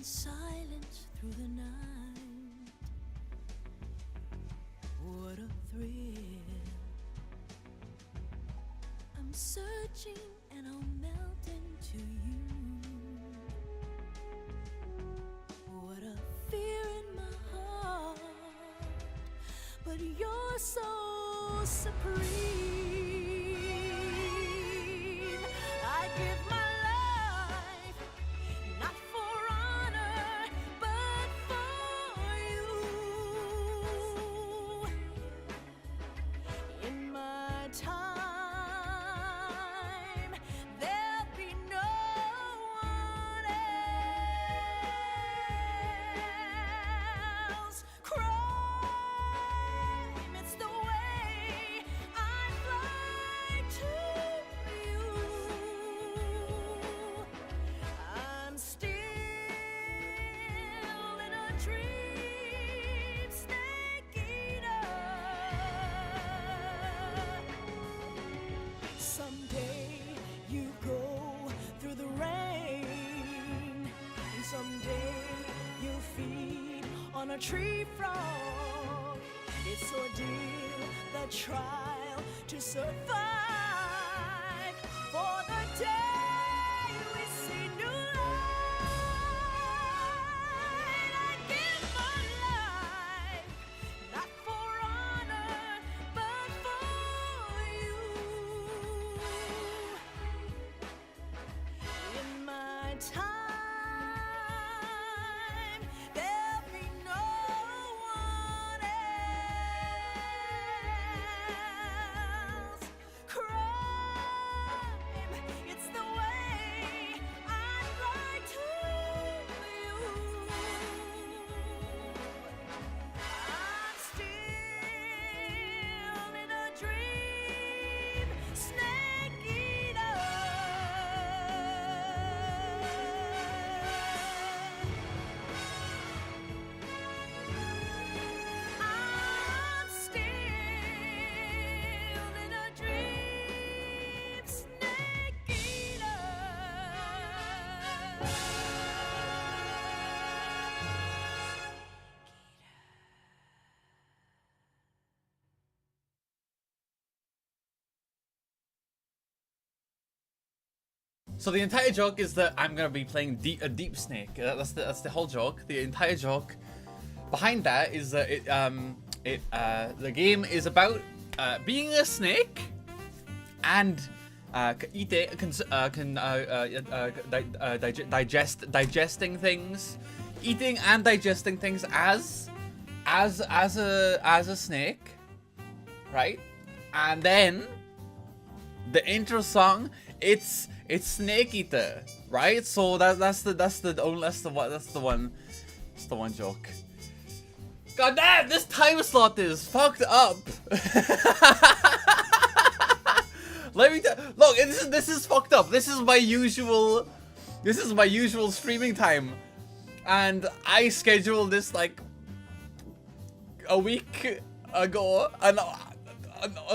silence through the night. What a thrill. I'm searching and I'll melt into you. What a fear in my heart, but you're so supreme. I give my life, not for honor, but for you. In my time, there'll be no one else. Crime, it's the way I fly to you. I'm still in a dream, snake eater. Someday you go through the rain, and someday you feed on a tree frog. It's ordeal, the trial to survive for the day we see new light. I give my life, not for honor, but for you. In my time, there'll be no one else. Crime, it's the way I fly to you. I'm still in a dream, snake eater. I'm still in a dream, snake eater. So the entire joke is that I'm gonna be playing a deep snake. That's the whole joke. The entire joke behind that is that the game is about being a snake and digesting things, eating and digesting things as a snake, right? And then the intro song, it's Snake Eater, right? So that's the one joke. God damn, this time slot is fucked up. Let me look. This is fucked up. This is my usual streaming time, and I scheduled this like a week ago, and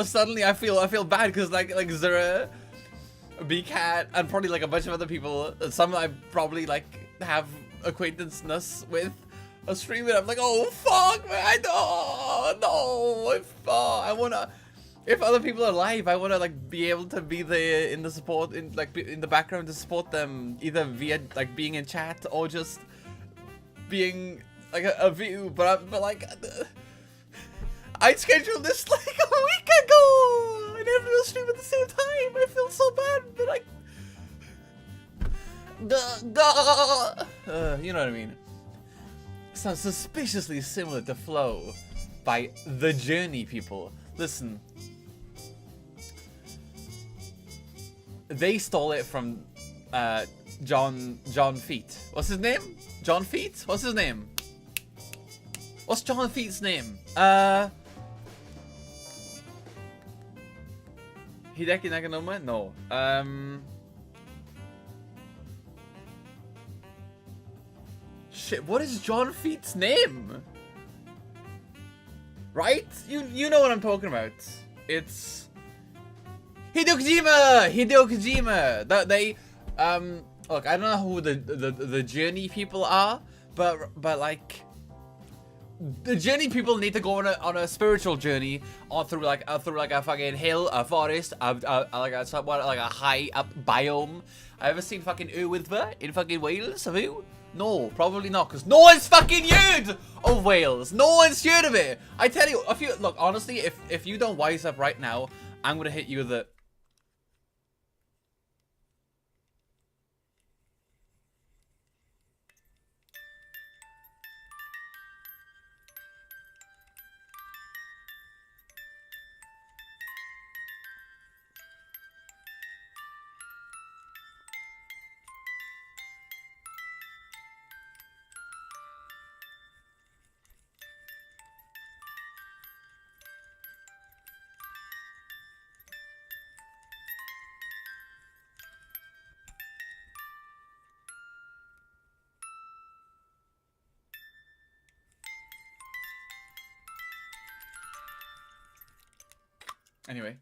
suddenly I feel bad because like Zura, B-Cat, and probably like a bunch of other people, some I probably like have acquaintanceness with, are streaming. I'm like, oh fuck, man, I wanna, if other people are live, I wanna like be able to be there in the support, in the background to support them, either via like being in chat or just being like a view. But like, I scheduled this like a week ago, and everyone stream at the same time. I feel so bad, but you know what I mean. Sounds suspiciously similar to Flow by The Journey people. Listen, they stole it from John Feet. What's his name? John Feet? What's his name? What's John Feet's name? Hideki Naganoma? No. Shit, what is John Feet's name? Right? You know what I'm talking about. It's Hideo Kojima! Hideo Kojima! That they look, I don't know who the Journey people are, but like, the Journey people need to go on a spiritual journey, or through like a fucking hill, a forest, like a high up biome. I ever seen fucking Wthuber in fucking Wales? Have you? No, probably not, because no one's fucking heard of Wales. No one's heard of it. I tell you, if you look honestly, if you don't wise up right now, I'm gonna hit you with the. Anyway.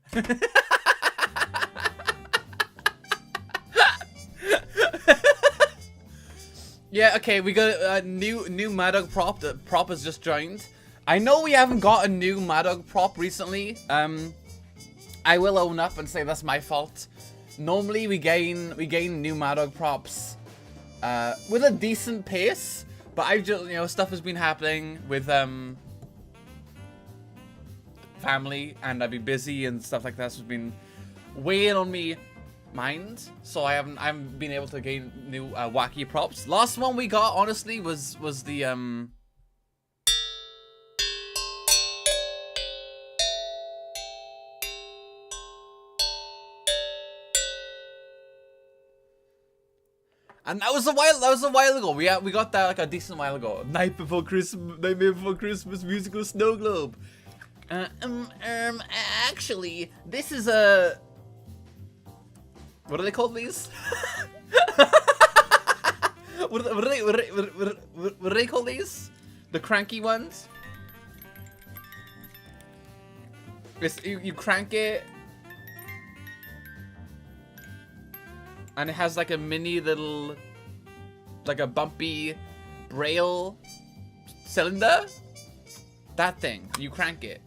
Yeah, okay, we got a new Madog prop. The prop has just joined. I know we haven't got a new Madog prop recently. I will own up and say that's my fault. Normally we gain new Madog props with a decent pace, but I've just, you know, stuff has been happening with family, and I've been busy and stuff like that, so it's been weighing on me mind, so I haven't been able to gain new wacky props. Last one we got honestly was the and that was a while ago. We got that like a decent while ago. Nightmare Before Christmas musical snow globe. Actually, this is a... What do they call these? what do they call these? The cranky ones? It's, you crank it, and it has like a mini little, like a bumpy braille cylinder. That thing, you crank it.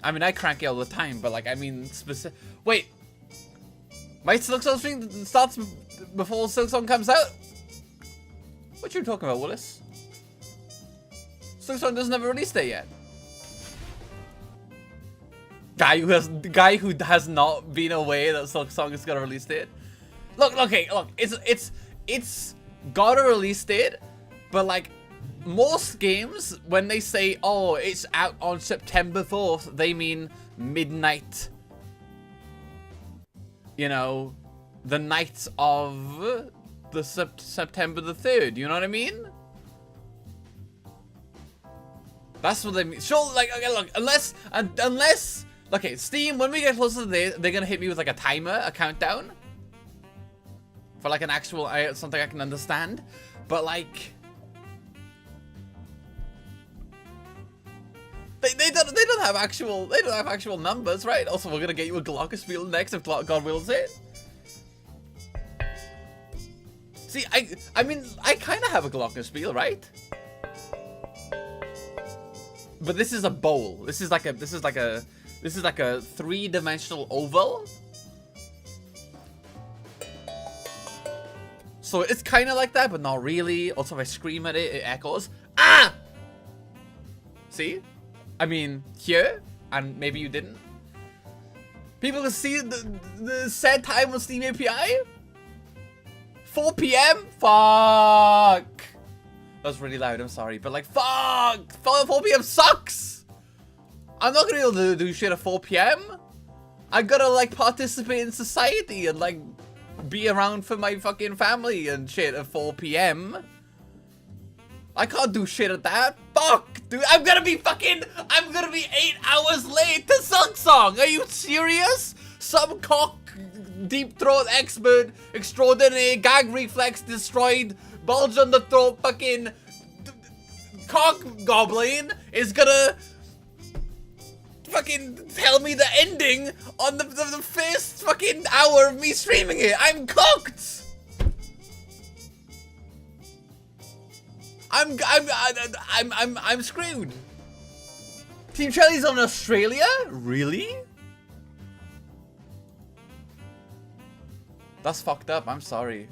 I mean, I crank it all the time, but like, I mean, specific. Wait, my Silksong stream starts before Silksong comes out? What you talking about, Willis? Silksong doesn't have a release date yet. Guy who has not been aware that Silksong is gonna release date. Look, okay, look, it's got a release date, but like, most games, when they say, oh, it's out on September 4th, they mean midnight. You know, the night of the September the 3rd, you know what I mean? That's what they mean. Sure, like, okay, look, unless, okay, Steam, when we get closer to the day, they're gonna hit me with like a timer, a countdown. For like an actual, something I can understand. But like... They don't have actual numbers, right? Also, we're gonna get you a glockenspiel next if God wills it. See, I mean, I kind of have a glockenspiel, right? But this is a bowl. This is like a three-dimensional oval. So it's kind of like that, but not really. Also, if I scream at it, it echoes. Ah! See? I mean, here, and maybe you didn't. People can see the set time on Steam API? 4 PM? Fuck! That was really loud, I'm sorry. But like, fuck! 4 PM sucks! I'm not gonna be able to do shit at 4 PM. I gotta like participate in society and like be around for my fucking family and shit at 4 PM. I can't do shit at that. Fuck, dude. I'm gonna be 8 hours late to Silksong. Are you serious? Some cock deep throat expert extraordinaire, gag reflex destroyed, bulge on the throat fucking cock goblin is gonna fucking tell me the ending on the first fucking hour of me streaming it. I'm cooked. I'm screwed. Team Charlie's on Australia? Really? That's fucked up. I'm sorry.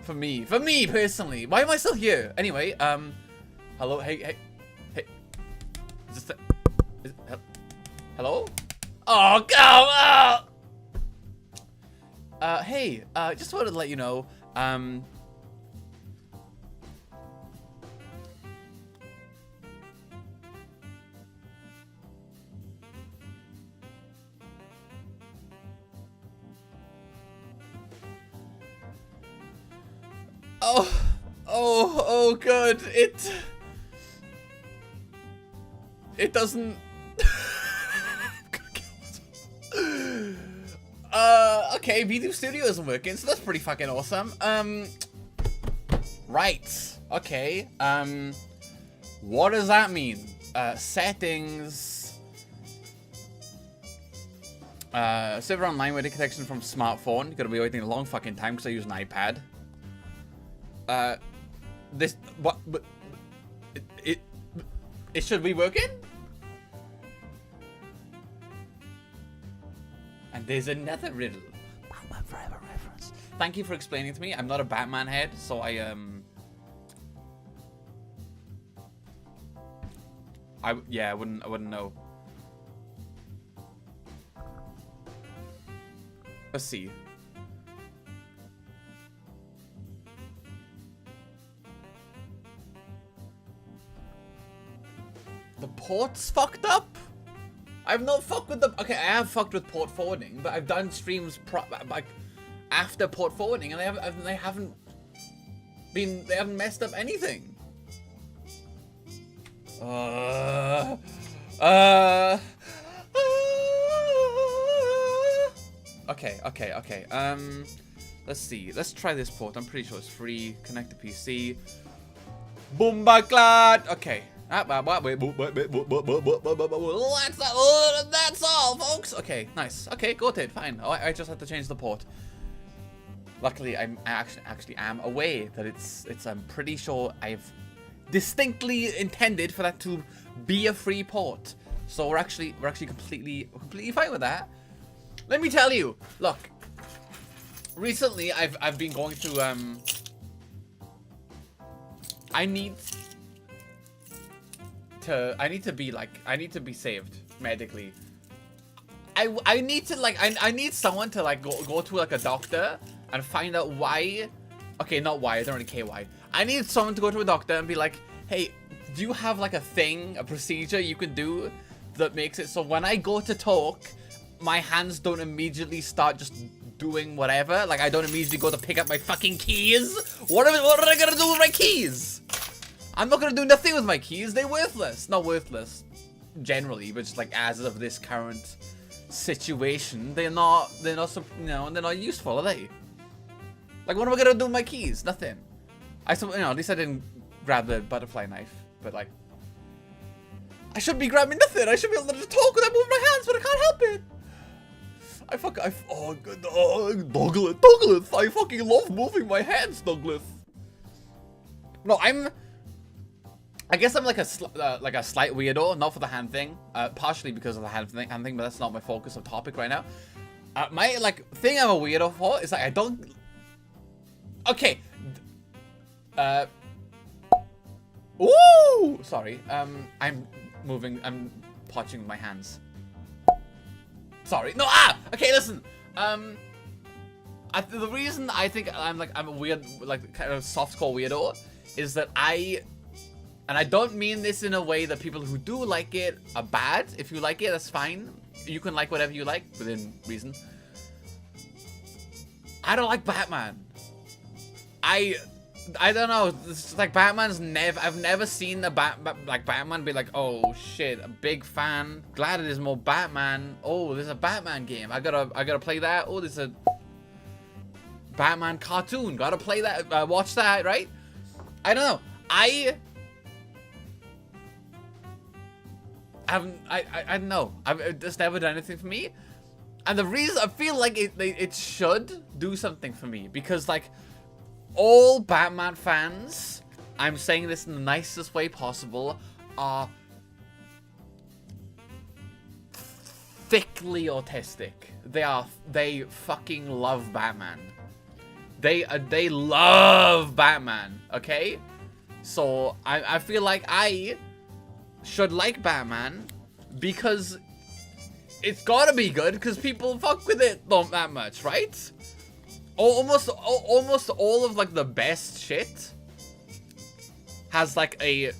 For me personally. Why am I still here? Anyway, hello, hey. Is this hello? Oh, come on! Hey, just wanted to let you know, oh, good. It doesn't. Okay, Vtuber Studio isn't working, so that's pretty fucking awesome. Right. Okay. What does that mean? Settings. Server online with connection from smartphone. Gonna be waiting a long fucking time because I use an iPad. This what? But it should be working. And there's another riddle. Batman Forever reference. Thank you for explaining to me. I'm not a Batman head, so I wouldn't know. Let's see. The port's fucked up? I've not fucked with the... Okay, I have fucked with port forwarding, but I've done streams like after port forwarding, and they haven't messed up anything. Okay. Let's see. Let's try this port. I'm pretty sure it's free. Connect to PC. Boombaklad. Okay. That's all, folks. Okay, nice. Okay, got it. Fine. Oh, I just had to change the port. Luckily, I actually am aware that it's. I'm pretty sure I've distinctly intended for that to be a free port. So we're actually completely fine with that. Let me tell you. Look. Recently, I've been going through I need to be saved medically. I need to I need someone to go to a doctor and find out why. Okay, not why. I don't really care why. I need someone to go to a doctor and be like, hey, do you have a thing, a procedure you can do that makes it so when I go to talk, my hands don't immediately start just doing whatever. I don't immediately go to pick up my fucking keys. What am I gonna do with my keys? I'm not gonna do nothing with my keys. They're worthless. Not worthless generally, but just as of this current situation, they're not they're not useful, are they? What am I gonna do with my keys? Nothing. At least I didn't grab the butterfly knife, but I should be grabbing nothing. I should be able to just talk without moving my hands, but I can't help it. Douglas, I fucking love moving my hands, Douglas. No, I guess I'm a slight weirdo, not for the hand thing, partially because of the hand thing, but that's not my focus of topic right now. My thing I'm a weirdo for is I don't. Okay. Ooh, sorry. I'm punching with my hands. Sorry. No. Okay. Listen. The reason I think I'm a weird, kind of softcore weirdo, is that and I don't mean this in a way that people who do like it are bad. If you like it, that's fine. You can like whatever you like within reason. I don't like Batman. I don't know. It's Batman's I've never seen a Batman be oh shit, a big fan. Glad it is more Batman. Oh, there's a Batman game. I gotta play that. Oh, there's a Batman cartoon. Gotta play that. Watch that, right? I don't know. I don't know. It's never done anything for me. And the reason I feel like it should do something for me, because all Batman fans, I'm saying this in the nicest way possible, are thickly autistic. They fucking love Batman. They love Batman, okay? So I feel like I should like Batman because it's gotta be good because people fuck with it not that much, right? Almost all of like the best shit has like a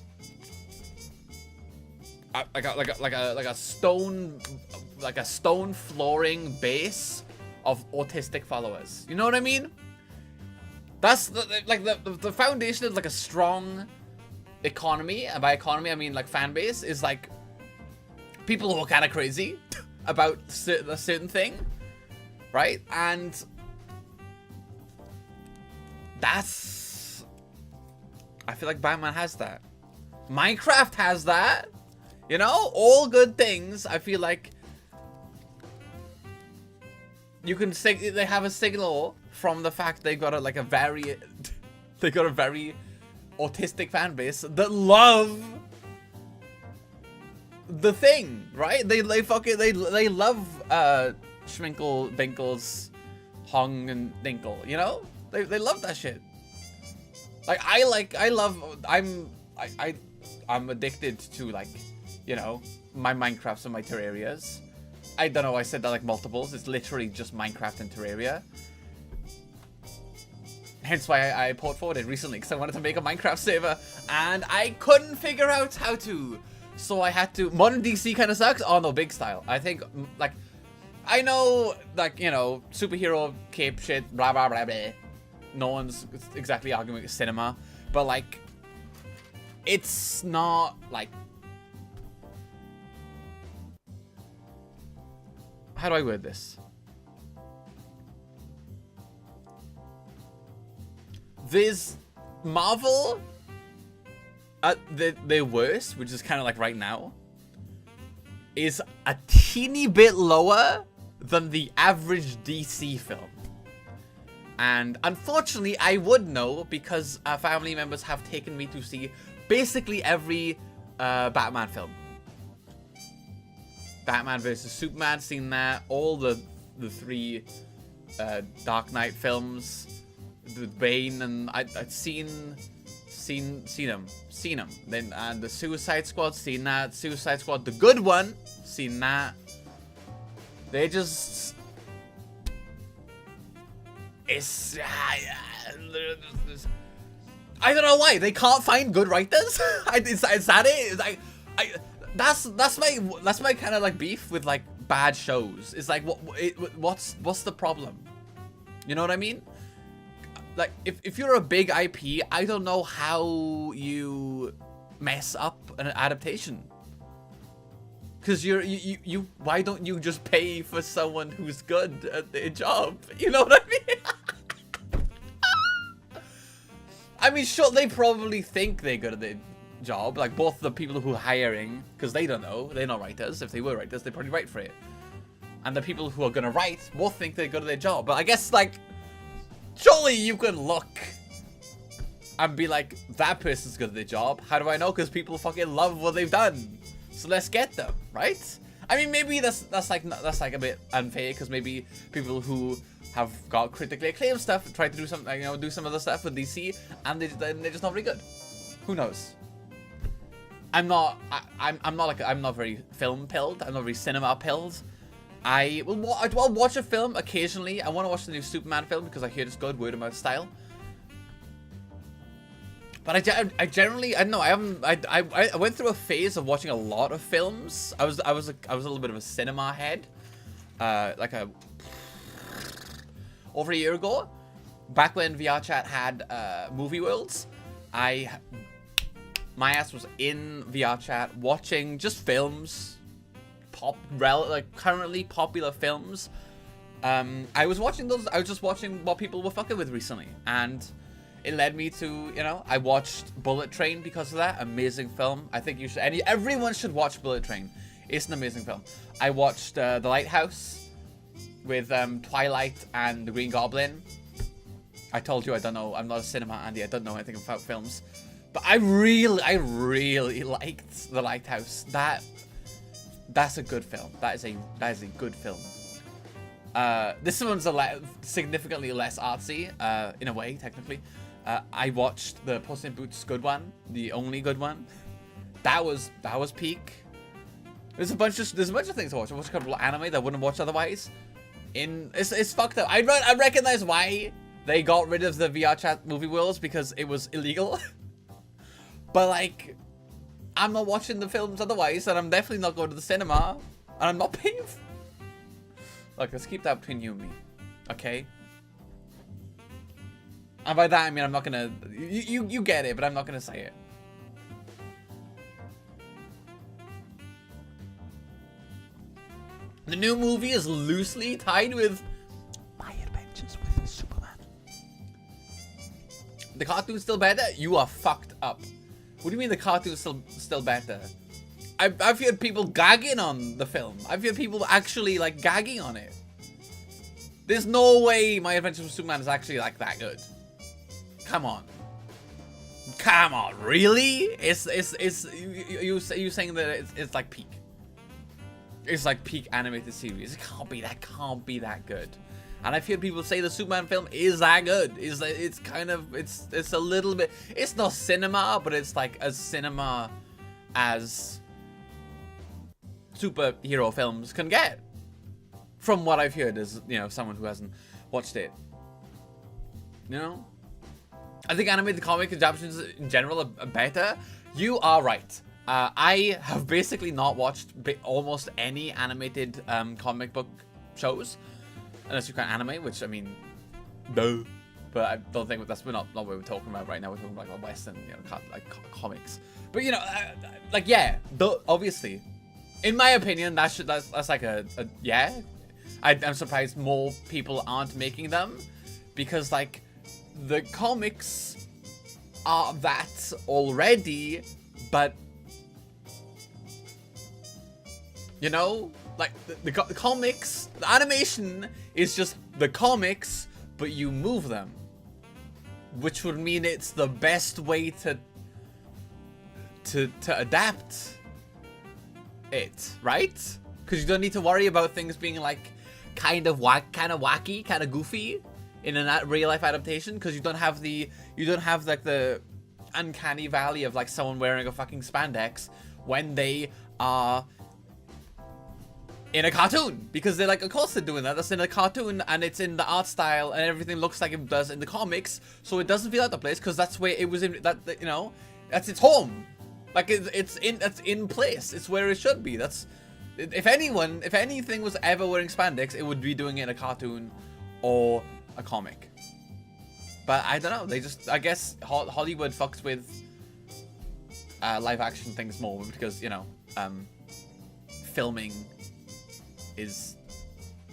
stone flooring base of autistic followers. You know what I mean? That's the foundation of like a strong economy, and by economy I mean like fan base, is like people who are kind of crazy about a certain thing, right? And that's, I feel like Batman has that. Minecraft has that. You know, all good things. I feel like you can say they have a signal from the fact they got a very autistic fan base that love the thing, right? They love Schminkle, Binkles, Hong and Dinkle, you know? They love that shit. I'm addicted to, like, you know, my Minecrafts and my Terrarias. I don't know, I said that like multiples. It's literally just Minecraft and Terraria. Hence why I port forwarded recently, because I wanted to make a Minecraft server and I couldn't figure out how to. So I had to. Modern DC kind of sucks. Oh no, big style. I think, like, I know, like, you know, superhero cape shit, blah blah blah blah. No one's exactly arguing with cinema, but like, it's not like. How do I word this? There's Marvel at their worst, which is kind of like right now, is a teeny bit lower than the average DC film. And unfortunately, I would know because family members have taken me to see basically every Batman film. Batman vs Superman, seen that. All the three Dark Knight films with Bane, and I'd seen them. Then the Suicide Squad, seen that. Suicide Squad, the good one, seen that. They just, it's I don't know why they can't find good writers. Is that it? It's like that's my kind of like beef with like bad shows. It's like what's the problem? You know what I mean? Like if you're a big IP, I don't know how you mess up an adaptation. Cause you why don't you just pay for someone who's good at their job? You know what I mean? I mean, sure, they probably think they're good at their job, like both the people who are hiring, because they don't know, they're not writers. If they were writers, they'd probably write for it. And the people who are gonna write both think they're good at their job. But I guess, like, surely you can look and be like, that person's good at their job. How do I know? Because people fucking love what they've done. So let's get them, right? I mean, maybe that's like a bit unfair, because maybe people who have got critically acclaimed stuff try to do something, you know, do some other stuff with DC, and they're just not very good. Who knows? I'm not very film pilled. I'm not very cinema pilled. I'll watch a film occasionally. I want to watch the new Superman film because I hear it's good, word of mouth style. But I generally, I don't know, I went through a phase of watching a lot of films. I was a little bit of a cinema head, over a year ago, back when VR Chat had movie worlds. My ass was in VR Chat watching just films, currently popular films. I was watching those. I was just watching what people were fucking with recently, and it led me to, you know, I watched Bullet Train because of that. Amazing film. I think you should. Everyone should watch Bullet Train. It's an amazing film. I watched The Lighthouse with Twilight and the Green Goblin. I told you I don't know. I'm not a cinema Andy. I don't know anything about films. But I really liked The Lighthouse. That's a good film. That is a good film. This one's significantly less artsy, in a way, technically. I watched the Puss in Boots good one, the only good one. That was peak. There's a bunch of things to watch. I watched a couple of anime that I wouldn't watch otherwise. It's fucked up. I recognize why they got rid of the VR chat movie worlds, because it was illegal. But like, I'm not watching the films otherwise, and I'm definitely not going to the cinema, and I'm not paying. Look, let's keep that between you and me, okay? And by that I mean I'm not gonna. You get it, but I'm not gonna say it. The new movie is loosely tied with My Adventures with Superman. The cartoon's still better? You are fucked up. What do you mean the cartoon's still better? I've heard people gagging on the film. I've heard people actually like gagging on it. There's no way My Adventures with Superman is actually like that good. Come on. Come on, really? It's you saying that it's like peak. It's like peak animated series. It can't be that good. And I've heard people say the Superman film is that good. It's kind of it's a little bit. It's not cinema, but it's like as cinema as superhero films can get. From what I've heard, as you know, someone who hasn't watched it. You know, I think animated comic adaptations in general are better. You are right. I have basically not watched almost any animated comic book shows, unless you count anime, which I mean, no. But I don't think that's not what we're talking about right now. We're talking about like Western, you know, like comics. But you know, like yeah, obviously, in my opinion, that's like a yeah. I'm surprised more people aren't making them, because like the comics are that already, but you know, like the comics, the animation is just the comics, but you move them, which would mean it's the best way to adapt it, right? Because you don't need to worry about things being like kind of wacky, kind of goofy in a real life adaptation, because you don't have like the uncanny valley of like someone wearing a fucking spandex when they are in a cartoon, because they're like, of course they're doing that. That's in a cartoon, and it's in the art style, and everything looks like it does in the comics, so it doesn't feel out of place, because that's where it was in. That you know, that's its home. Like that's in place. It's where it should be. That's if anything was ever wearing spandex, it would be doing it in a cartoon or a comic. But I don't know. I guess Hollywood fucks with live action things more, because you know, filming is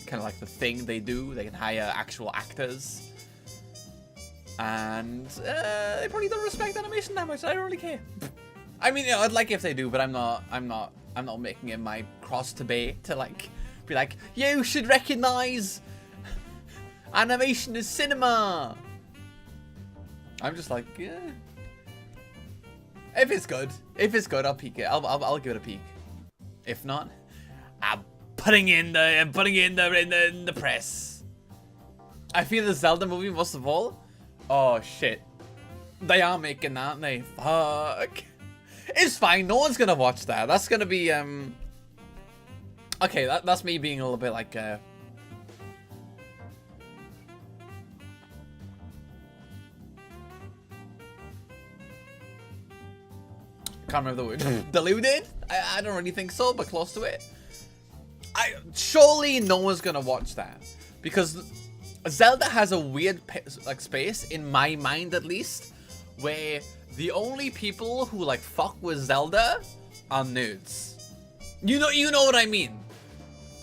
kind of like the thing they do. They can hire actual actors, and they probably don't respect animation that much. I don't really care. I mean, you know, I'd like if they do, but I'm not making it my cross to bear to like be like, you should recognize animation is cinema. I'm just like, yeah. If it's good, I'll peek it. I'll give it a peek. If not, I'm putting it in the press. I feel the Zelda movie most of all. Oh shit, they are making that, aren't they? Fuck. It's fine. No one's gonna watch that. That's gonna be okay, that's me being a little bit like can't remember the word. Deluded? I don't really think so, but close to it. Surely no one's gonna watch that, because Zelda has a weird like space in my mind, at least, where the only people who like fuck with Zelda are nerds. You know what I mean.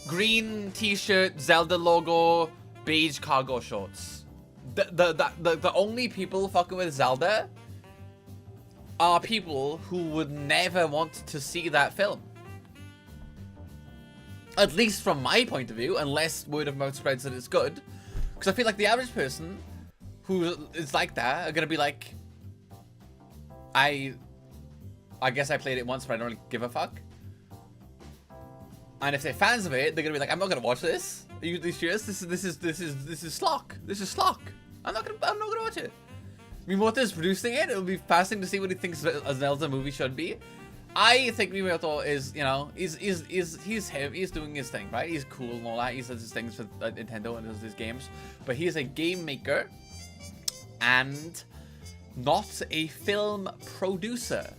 Green t-shirt, Zelda logo, beige cargo shorts. The only people fucking with Zelda are people who would never want to see that film. At least from my point of view, unless word of mouth spreads that it's good. Because I feel like the average person who is like that are gonna be like, I guess I played it once, but I don't really give a fuck. And if they're fans of it, they're gonna be like, I'm not gonna watch this. Are you serious? This is schlock. This is schlock. I'm not gonna watch it. Miyamoto is producing it. It'll be fascinating to see what he thinks a Zelda movie should be. I think Miyamoto is, you know, he's him. He's doing his thing, right? He's cool and all that. He does his things for Nintendo and does his games. But he is a game maker and not a film producer.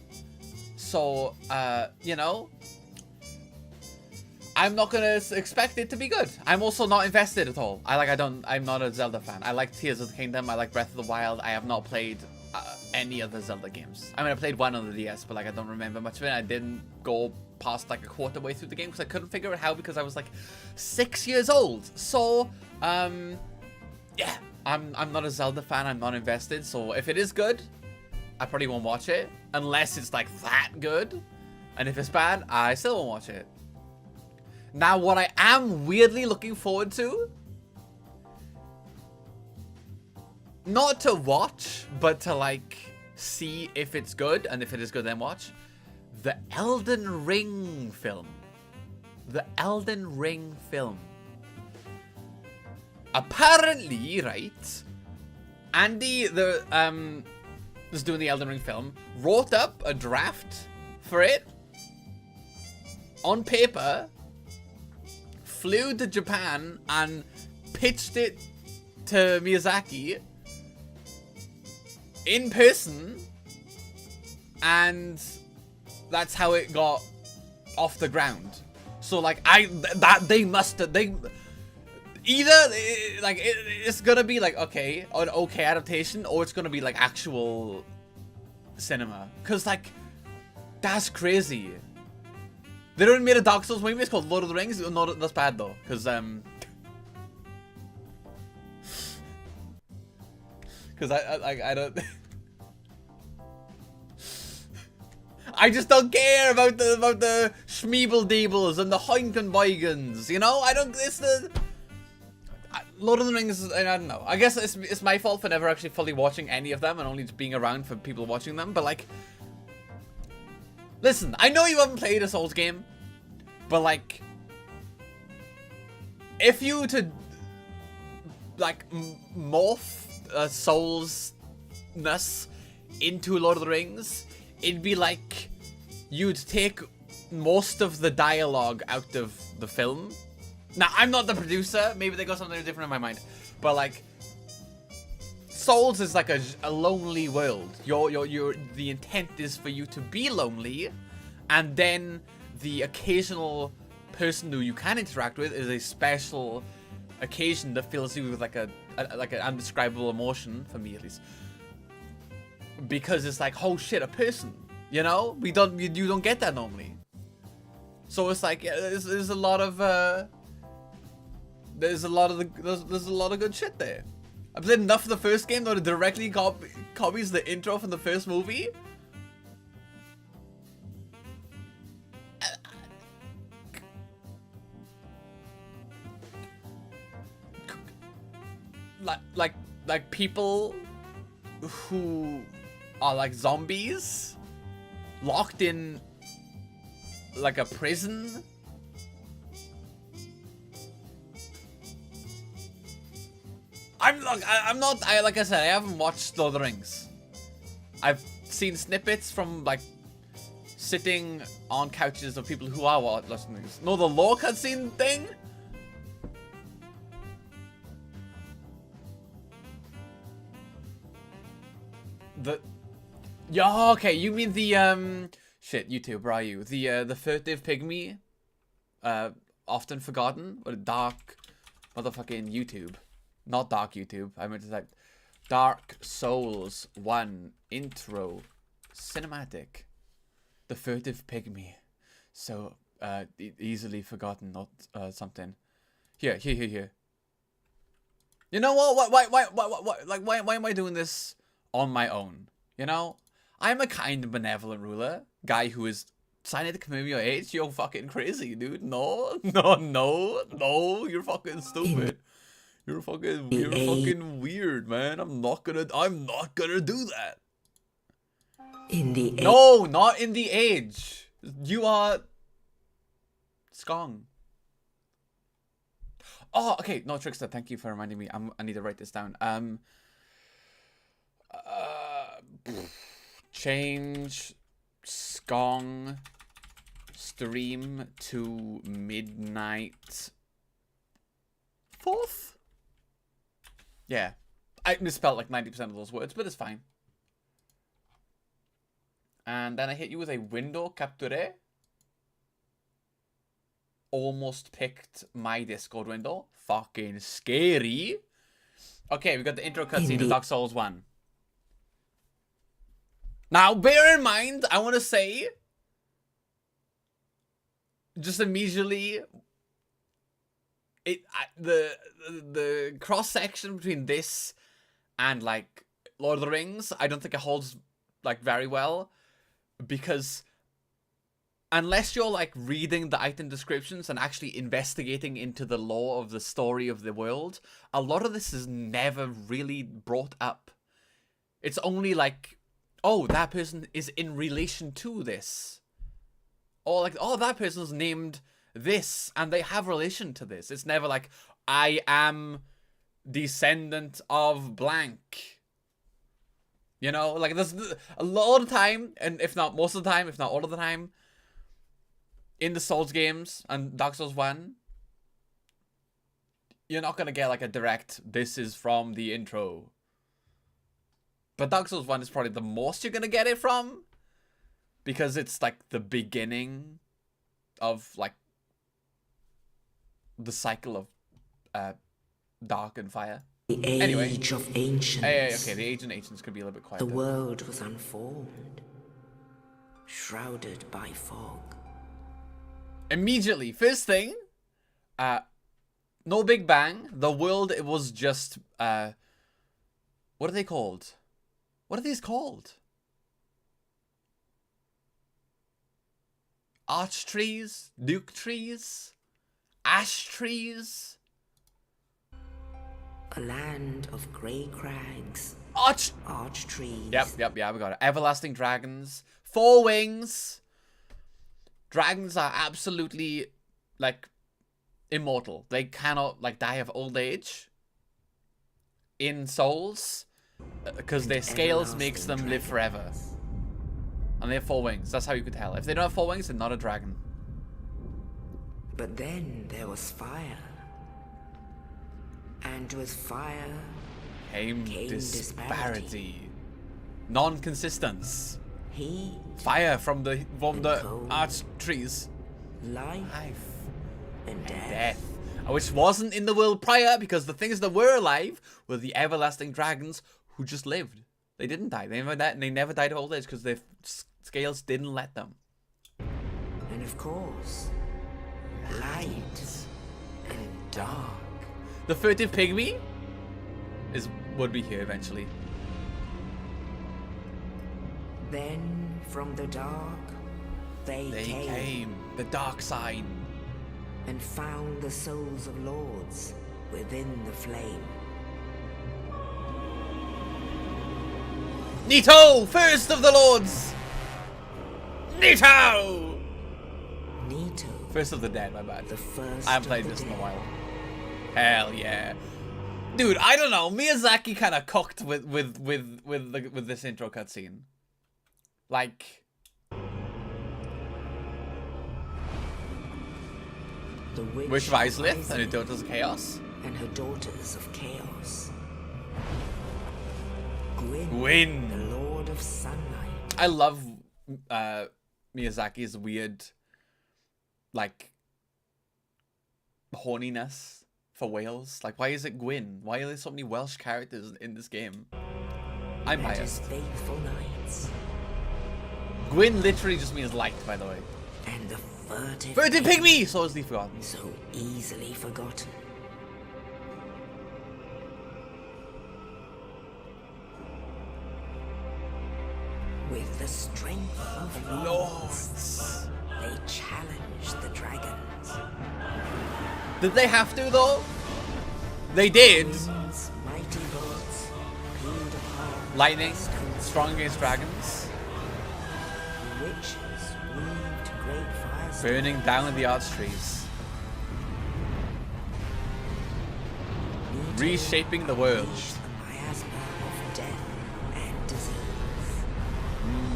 So, you know, I'm not gonna expect it to be good. I'm also not invested at all. I'm not a Zelda fan. I like Tears of the Kingdom. I like Breath of the Wild. I have not played any of the Zelda games. I mean, I played one on the DS, but like I don't remember much of it. I didn't go past like a quarter way through the game because I couldn't figure out how, because I was like 6 years old. So, yeah, I'm not a Zelda fan. I'm not invested. So if it is good, I probably won't watch it unless it's like that good. And if it's bad, I still won't watch it. Now, what I am weirdly looking forward to, not to watch, but to like see if it's good, and if it is good, then watch the Elden Ring film. The Elden Ring film. Apparently, right, Andy, who's doing the Elden Ring film, wrote up a draft for it on paper, flew to Japan and pitched it to Miyazaki in person, and that's how it got off the ground. So like it's gonna be like an okay adaptation, or it's gonna be like actual cinema, cause like that's crazy. They don't made a Dark Souls movie. It's called Lord of the Rings. No, that's bad though, cause I don't. I just don't care about the Schmeeble Deebles and the Hoinkenboigens, you know? I don't. It's the Lord of the Rings. I don't know. I guess it's my fault for never actually fully watching any of them and only just being around for people watching them. But like, listen, I know you haven't played a Souls game, but like, if you to like morph Souls-ness into Lord of the Rings, it'd be like you'd take most of the dialogue out of the film. Now, I'm not the producer. Maybe they got something different in my mind, but like, Souls is like a lonely world. The intent is for you to be lonely, and then the occasional person who you can interact with is a special occasion that fills you with like an undescribable emotion, for me at least, because it's like, oh shit, a person, you know? You don't get that normally. So it's like, yeah, there's a lot of there's a lot of good shit there. I played enough of the first game though to directly copies the intro from the first movie. Like people who are like zombies locked in like a prison. Like I said, I haven't watched Lord of the Rings. I've seen snippets from like sitting on couches of people who are watching things. No, the lore cutscene thing. Yeah, okay, you mean the shit, YouTube, where are you? The furtive pygmy, often forgotten, or dark motherfucking YouTube. Not dark YouTube. I meant to type Dark Souls 1 intro cinematic. The furtive pygmy. So easily forgotten, not something. Here. You know what? Why am I doing this on my own? You know, I'm a kind and benevolent ruler, guy who is signing to commemorate your age. You're fucking crazy, dude. No, you're fucking stupid. You're fucking weird, man. I'm not gonna do that. In the No, not in the age. You are Skong. Oh, okay. No, Trickster, thank you for reminding me. I need to write this down. Change Skong stream to midnight 4th? Yeah. I misspelled like 90% of those words, but it's fine. And then I hit you with a window capture. Almost picked my Discord window. Fucking scary. Okay, we got the intro cutscene to Dark Souls 1. Now, bear in mind, I want to say, just immediately, the cross section between this and like Lord of the Rings, I don't think it holds like very well, because unless you're like reading the item descriptions and actually investigating into the lore of the story of the world, a lot of this is never really brought up. It's only like, oh, that person is in relation to this. Or like, oh, that person's named this and they have relation to this. It's never like, I am descendant of blank. You know, like there's a lot of time, and if not most of the time, if not all of the time, in the Souls games and Dark Souls 1, you're not gonna get like a direct, this is from the intro. But Dark Souls 1 is probably the most you're gonna get it from, because it's like the beginning of like the cycle of dark and fire. The age of ancients. Okay, the age of ancients could be a little bit quieter. The world was unformed, shrouded by fog. Immediately, first thing, no Big Bang. The world, it was just, what are they called? What are these called? Arch trees? Duke trees? Ash trees? A land of grey crags. Arch trees. Yep, we got it. Everlasting dragons. 4 wings. Dragons are absolutely, like, immortal. They cannot, like, die of old age in Souls, because their scales makes them live forever. And they have 4 wings. That's how you could tell. If they don't have 4 wings, they're not a dragon. But then there was fire. And with fire came disparity. Non-consistence. Fire from the arch trees. Life and Death. Which wasn't in the world prior, because the things that were alive were the everlasting dragons who just lived. They didn't die. They never died of old age because their scales didn't let them. And of course, light and dark. The furtive pygmy would be here eventually. Then from the dark, they came. The dark side. And found the souls of lords within the flame. Nito! First of the lords! Nito! First of the dead, my bad. I haven't played this in a while. Hell yeah. Dude, I don't know. Miyazaki kind of cooked with this intro cutscene. Like, the Witch of Izalith and her daughters of chaos. And her daughters of chaos. Gwyn, the Lord of Sunlight. I love Miyazaki's weird, like, horniness for Wales. Like, why is it Gwyn? Why are there so many Welsh characters in this game? I'm biased. Faithful knights. Gwyn literally just means light, by the way. And the furtive pygmy! So easily forgotten. So easily forgotten. With the strength of lords, they challenged the dragons. Did they have to, though? They did. Odin's mighty bolts peeled apart Lightning, stones, strong against dragons, witches weaved great fires, burning down the arch trees, reshaping the world. unleashed a miasma of death and disease.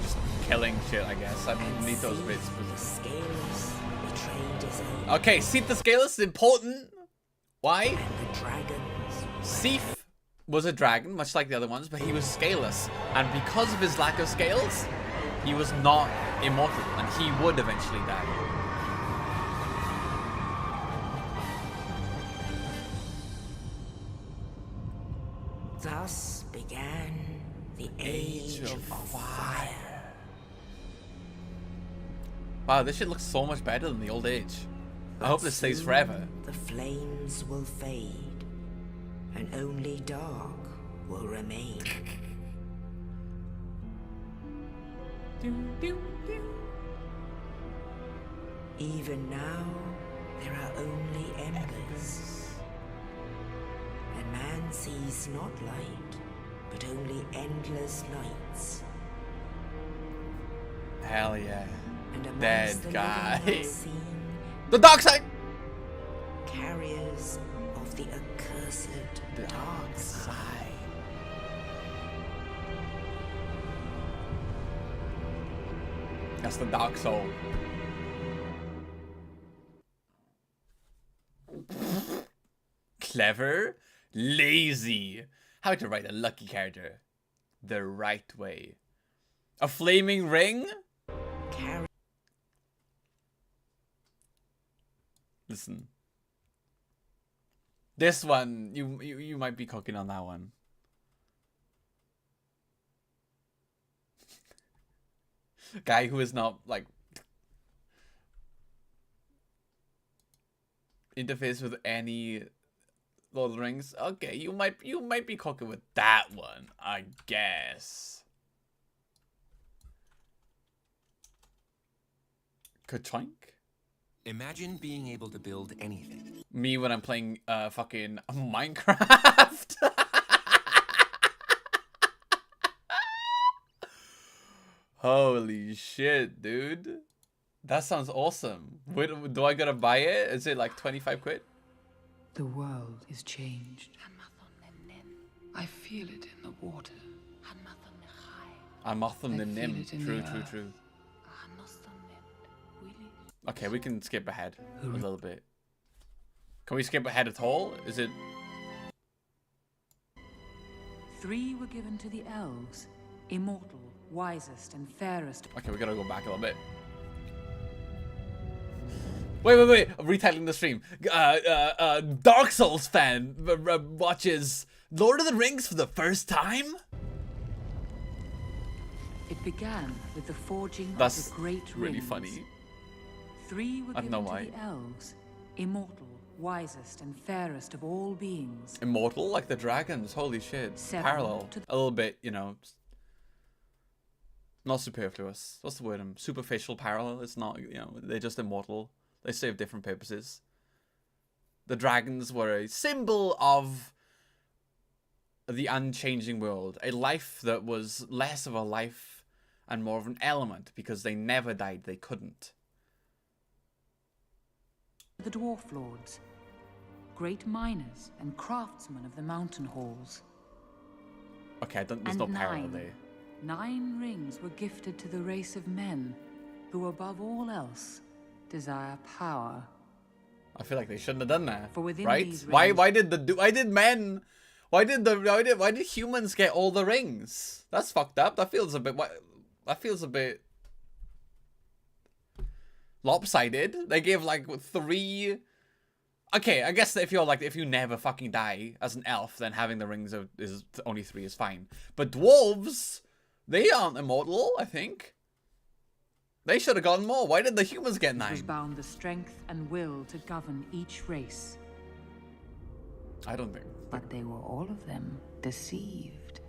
Just killing shit, I guess. I And need those Seth bits. the Scaleless betrayed his aim, Okay, Seath the Scaleless is important. Why? and the dragons Seath was a dragon, much like the other ones, but he was scaleless. And because of his lack of scales, he was not immortal, and he would eventually die. Thus began the Age of Fire. Wow, this shit looks so much better than the old age. I hope this stays Soon forever. The flames will fade, and only dark will remain. Even now, there are only embers, and man sees not light, but only endless nights. Hell yeah. And amongst Dead the guy. living unseen, The dark side! carriers of the accursed dark side. That's the dark soul. Clever, lazy. How to write a lucky character the right way. A flaming ring? Carry Listen. This one, you might be cooking on that one. Guy who is not like interface with any Lord of the Rings. Okay, you might be cooking with that one, I guess. Ka-choink? Imagine being able to build anything. Me when I'm playing fucking Minecraft. Holy shit, dude. That sounds awesome. Wait, do I gotta buy it? Is it like 25 quid? The world is changed. I feel it in the water. Amatham I Nim feel Nim. it in True, the true, earth. true. Okay, we can skip ahead a little bit. Can we skip ahead at all? Is it... 3 were given to the elves, immortal, wisest, and fairest. Okay, we gotta go back a little bit. Wait. I'm retitling the stream. Dark Souls fan watches Lord of the Rings for the first time? It began with the forging That's of the great really rings. funny. 3 were I don't given know to why. the elves, immortal, wisest, and fairest of all beings. Immortal, like the dragons. Holy shit. 7 Parallel. to the- A little bit, you know. Not superfluous. What's the word? Superficial parallel. It's not, you know, they're just immortal. They serve different purposes. The dragons were a symbol of the unchanging world. A life that was less of a life and more of an element because they never died. They couldn't. The dwarf lords, great miners and craftsmen of the mountain halls. Okay, there's And no parallel 9. there. 9 rings were gifted to the race of men, who above all else desire power. I feel like they shouldn't have done that, For within right? these Why rings- why did humans get all the rings? That's fucked up. That feels a bit lopsided. They gave like 3. Okay, I guess if you never fucking die as an elf, then having the rings is only 3 is fine. But dwarves, they aren't immortal, I think. They should have gotten more. Why did the humans get Was 9? bound the strength and will to govern each race. I don't think. But they were all of them deceived,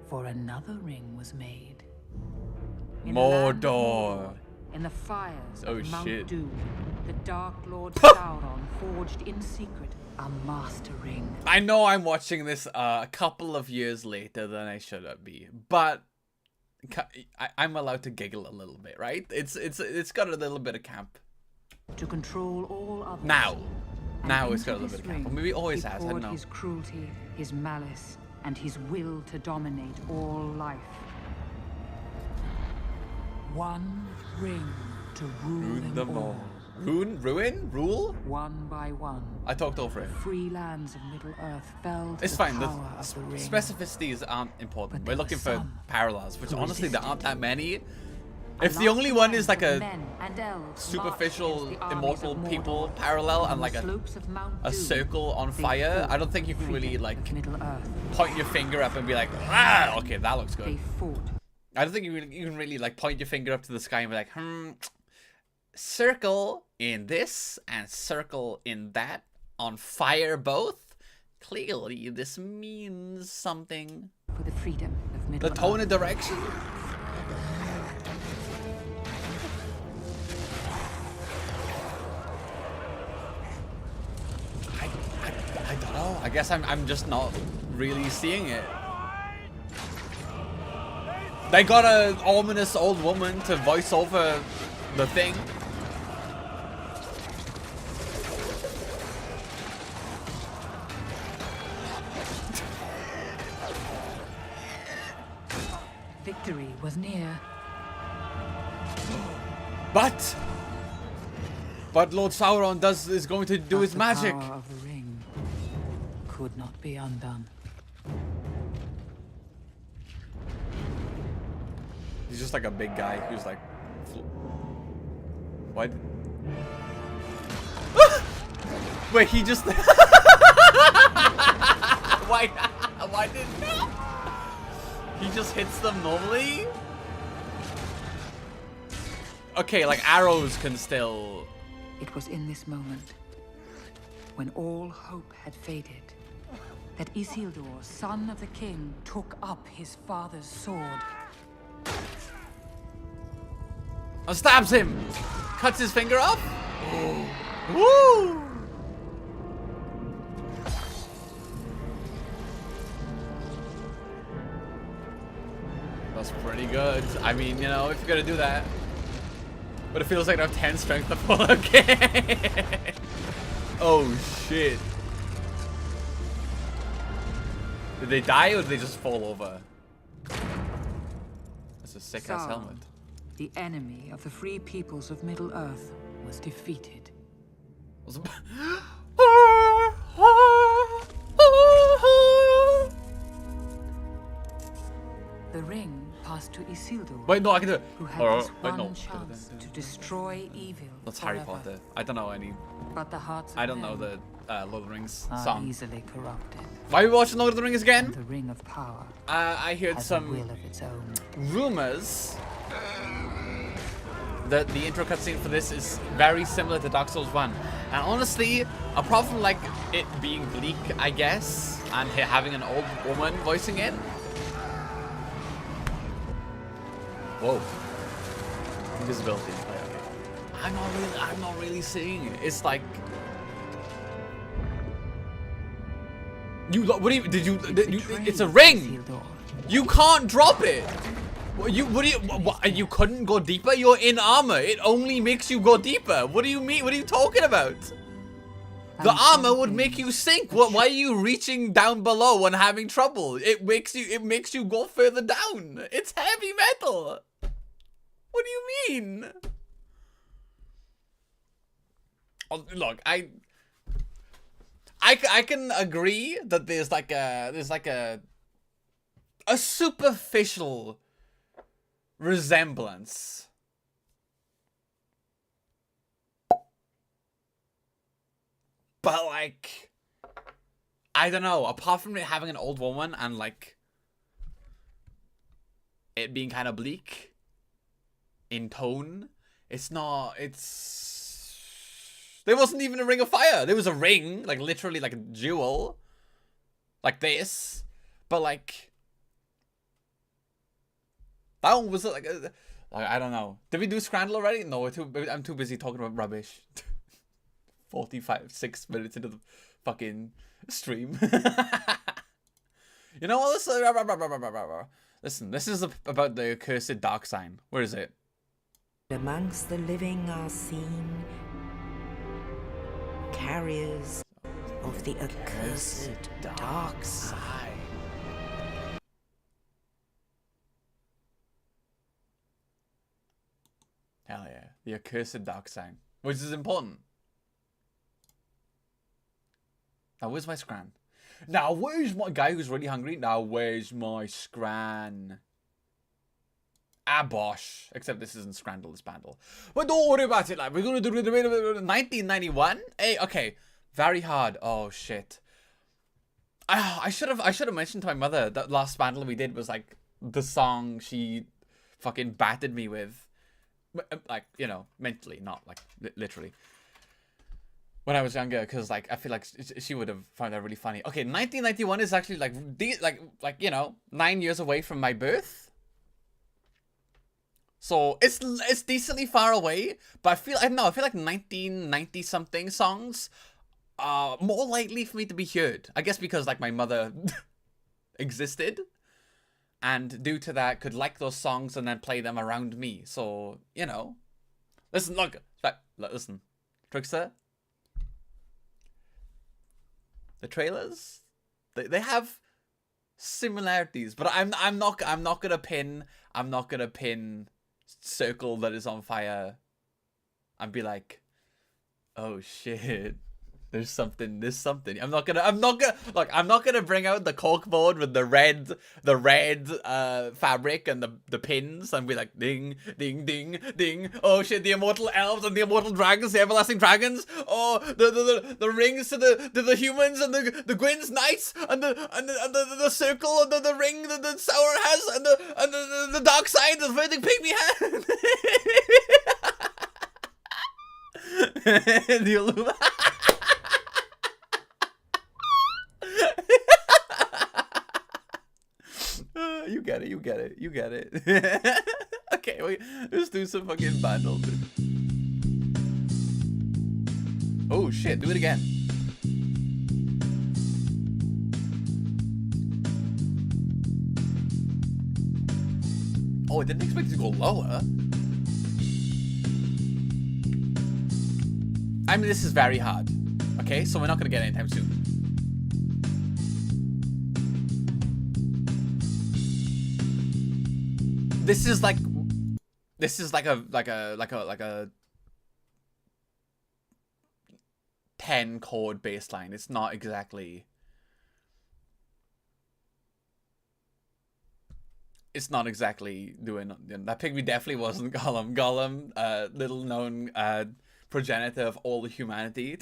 for another ring was made. In the land of Mordor. In the fires Oh, of Mount shit. Doom, the Dark Lord Sauron forged in secret a master ring. I know I'm watching this a couple of years later than I should be, but I'm allowed to giggle a little bit, right? It's got a little bit of camp. To control all others. Now And it's got a into little this bit of camp. Or ring, maybe it always he has. I poured don't know. his cruelty, his malice, and his will to dominate all life. One ring to rule them all. Rule? One by one, I talked over it. free lands of Middle-earth fell to It's the fine. The power of the ring. specificities aren't important. But We're there looking were for some parallels, which who honestly there aren't that resisted. many. A If the only one is like a men and elves superficial marched against the immortal armies of people Mordor parallel on and the like slopes of Mount a Doom. circle on They fire, fought I don't think you for can really freedom like of Middle-earth. point your finger up and be like, ah, okay, that looks good. They fought. I don't think you can really like point your finger up to the sky and be like, circle in this and circle in that on fire both. Clearly, this means something. For the freedom of The Middle-earth. tone and direction. I don't know. I guess I'm just not really seeing it. They got an ominous old woman to voice over the thing. Victory was near. But Lord Sauron is going to do But his the magic. power of the ring could not be undone. He's just like a big guy who's like, what? Wait, he just. Why didn't he just hits them normally? Okay, like arrows can still. It was in this moment, when all hope had faded, that Isildur, son of the king, took up his father's sword. And stabs him! Cuts his finger off? Woo! That's pretty good. I mean, you know, if you're gonna do that. But it feels like I have 10 strength to pull again. Oh shit. Did they die or did they just fall over? That's a sick ass Sauron, helmet. the enemy of the free peoples of Middle-earth, was defeated. Was The ring passed to Isildur, Wait, no, I can do it. who had Oh, this wait, one no. chance to destroy evil. That's Harry forever. Potter. I don't know any. But the hearts of I don't know men the Lord of the Rings are song. easily corrupted. Why are we watching Lord of the Rings And again? the ring of power I heard has a some will of its own. rumors that the intro cutscene for this is very similar to Dark Souls 1. And honestly, apart from like it being bleak, I guess, and having an old woman voicing it. Whoa. Invisibility. Okay. I'm not really seeing it. It's like what do you did you it's a ring. Isildur. You can't drop it. You couldn't go deeper? You're in armor. It only makes you go deeper. What do you mean? What are you talking about? The And armor would something make you sink. Why are you reaching down below and having trouble? It makes you go further down. It's heavy metal. What do you mean? Oh, look, I can agree that there's like a superficial resemblance. But like, I don't know, apart from it having an old woman and like it being kind of bleak in tone, there wasn't even a ring of fire. There was a ring, like literally like a jewel, like this, but like that one was like I don't know. Did we do Scrandle already? No, I'm too busy talking about rubbish. 6 minutes into the fucking stream. You know what? Listen, this is about the accursed dark sign. Where is it? Amongst the living are seen carriers of the accursed dark side. Hell yeah. The accursed dark sign. Which is important. Now where's my scran? Now where's my guy who's really hungry? Now where's my scran? Ah bosh. Except this isn't Scrandle, it's Bandle. But don't worry about it, like we're gonna do 1991? Hey, okay. Very hard. Oh shit. I should have mentioned to my mother that last Bandle we did was like the song she fucking battered me with. Like, you know, mentally, not like literally. When I was younger, because like I feel like she would have found that really funny. Okay, 1991 is actually like you know, 9 years away from my birth. So it's decently far away, but I feel like 1990 something songs are more likely for me to be heard. I guess because like my mother existed, and due to that could like those songs and then play them around me. So, you know. Listen, look, listen. Trickster. The trailers, they have similarities, but I'm not gonna pin Circle That Is on Fire and be like, oh shit, there's something. I'm not gonna bring out the cork board with the red fabric and the pins and be like ding ding ding ding. Oh shit, the immortal elves and the immortal dragons, the everlasting dragons. Oh, the rings to the humans and the Gwyn's knights and the circle and the ring that the Sour has and the dark side the Verdict Pygmy has. The Illuma. You get it. Okay, wait, let's do some fucking bundle. Oh shit, do it again. Oh, I didn't expect it to go lower. I mean, this is very hard. Okay, so we're not gonna get it anytime soon. This is like a 10 chord bass line. It's not exactly doing that. Pygmy definitely wasn't Gollum. Gollum, little known progenitor of all the humanity,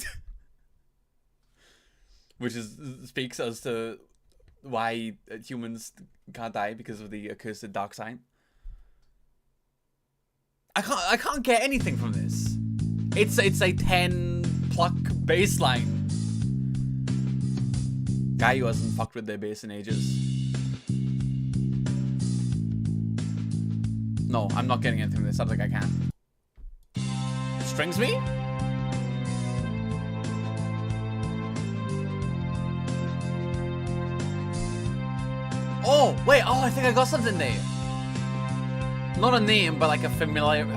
which speaks as to why humans can't die because of the accursed dark sign. I can't get anything from this. It's a 10 pluck bass line. Guy who hasn't fucked with their bass in ages. No, I'm not getting anything from this. I don't think I can. Strings me? Oh, wait. Oh, I think I got something there. Not a name, but like a familiarity.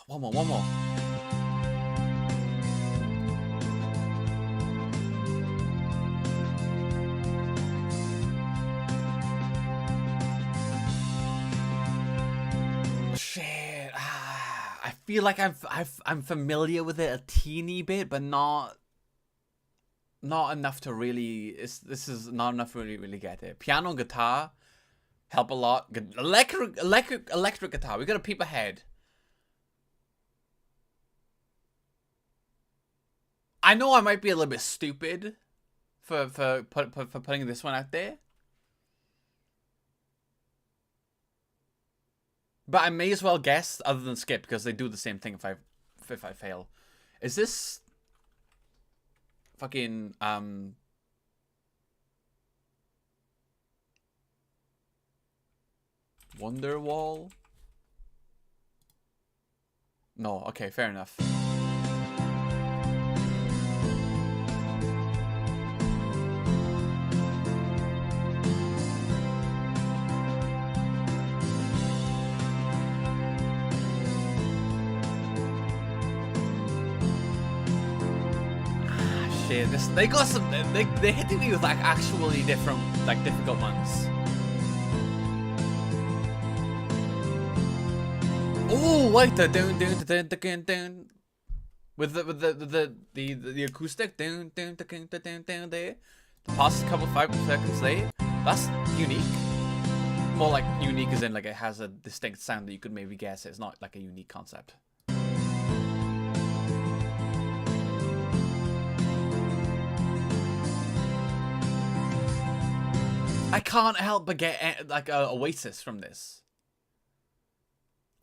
One more. Shit. I feel like I'm familiar with it a teeny bit, but not enough to really. This is not enough to really get it. Piano and guitar help a lot. Electric guitar. We gotta peep ahead. I know I might be a little bit stupid for putting this one out there. But I may as well guess other than skip because they do the same thing if I if I fail. Is this fucking Wonderwall? No, okay, fair enough. Shit, they got some. They're hitting me with like actually different, like difficult ones. Oh wait, the dun with the acoustic there. The past couple 5 seconds there. That's unique. More like unique as in like it has a distinct sound that you could maybe guess. It's not like a unique concept. I can't help but get like a Oasis from this.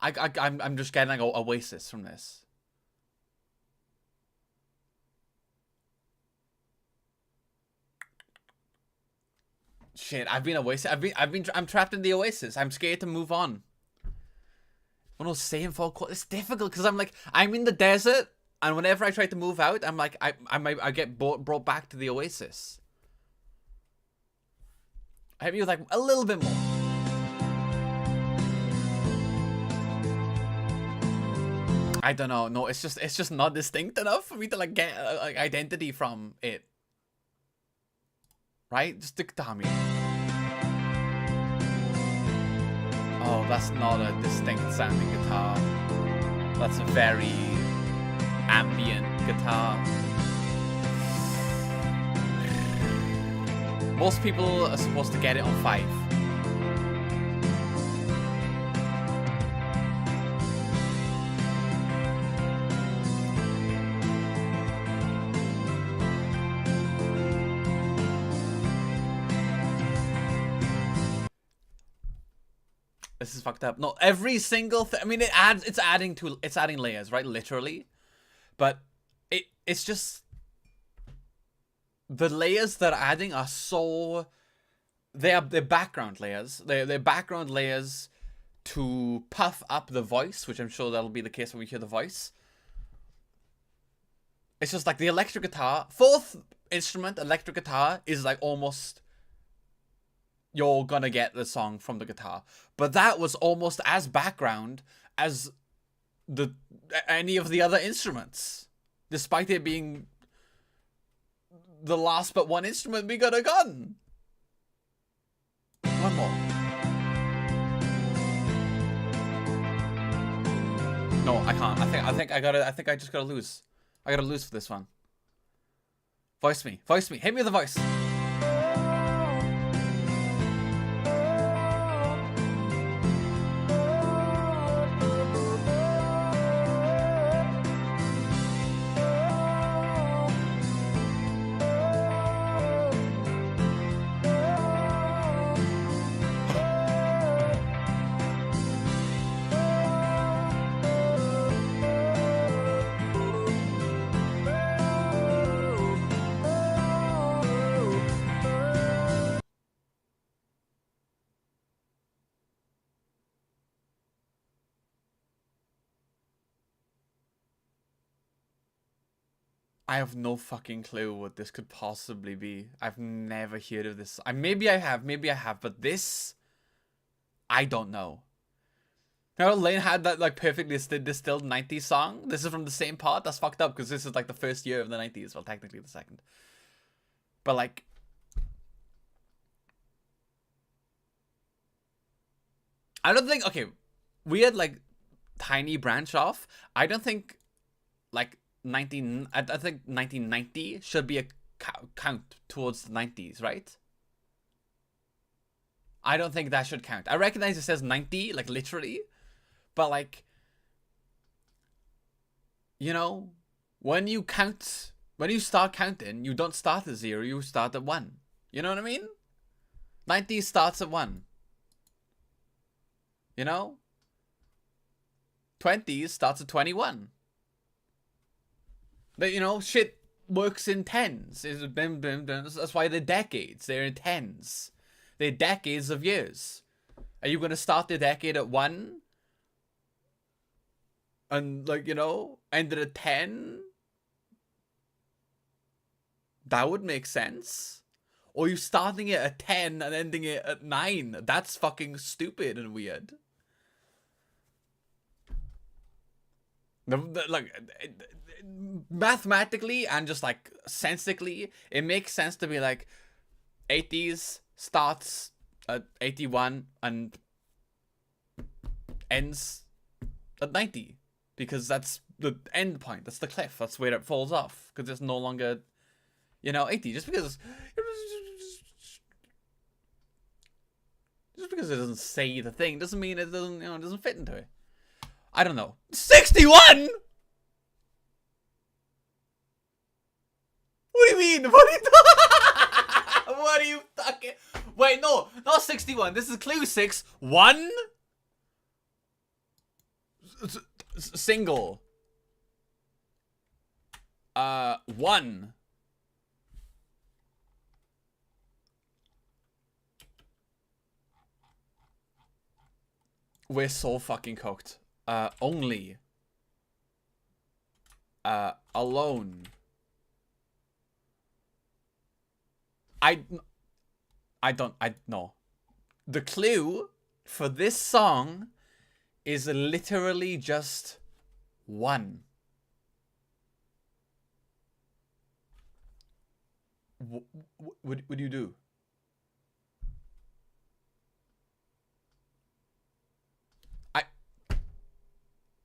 I'm just getting like a Oasis from this. Shit, I'm trapped in the Oasis. I'm scared to move on. One of those same folk. It's difficult because I'm in the desert, and whenever I try to move out, I'm like I get brought back to the Oasis. I hit me with like a little bit more. I don't know. No, it's just not distinct enough for me to like get like identity from it. Right? Just the guitar music. Oh, that's not a distinct sounding guitar. That's a very ambient guitar. Most people are supposed to get it on 5. This is fucked up. No, every single thing. I mean, it's adding layers, right? Literally, but it's just. The layers that are adding are so... They're background layers. They're background layers to puff up the voice, which I'm sure that'll be the case when we hear the voice. It's just like the electric guitar. 4th instrument, electric guitar, is like almost... You're gonna get the song from the guitar. But that was almost as background as any of the other instruments. Despite it being... the last but one instrument we could have gotten. One more. No, I can't. I think I just gotta lose. I gotta lose for this one. Voice me. Voice me. Hit me with the voice. I have no fucking clue what this could possibly be. I've never heard of this. Maybe I have, but this, I don't know. Now Lane had that like perfectly distilled 90s song. This is from the same part. That's fucked up because this is like the first year of the 90s. Well, technically the second. But like, I don't think, okay, we had like tiny branch off. I don't think like I think 1990 should be a count towards the 90s, right? I don't think that should count. I recognize it says 90, like literally, but like, you know, when you start counting, you don't start at 0, you start at 1. You know what I mean? 90 starts at 1. You know? 20 starts at 21. That, you know, shit works in tens. That's why they're decades. They're in tens. They're decades of years. Are you going to start the decade at 1? And, like, you know, end it at 10? That would make sense. Or you starting it at 10 and ending it at 9. That's fucking stupid and weird. Like, mathematically and just like sensically, it makes sense to be like 80s starts at 81 and ends at 90, because that's the end point. That's the cliff. That's where it falls off, because it's no longer, you know, 80. Just because it doesn't say the thing doesn't mean it doesn't, you know, it doesn't fit into it. I don't know. 61? What do you mean? What are you fucking... Wait, no. Not 61. This is clue 6. 1? Single. 1. We're so fucking cooked. Only. Alone. I know. The clue for this song is literally just 1. What do you do?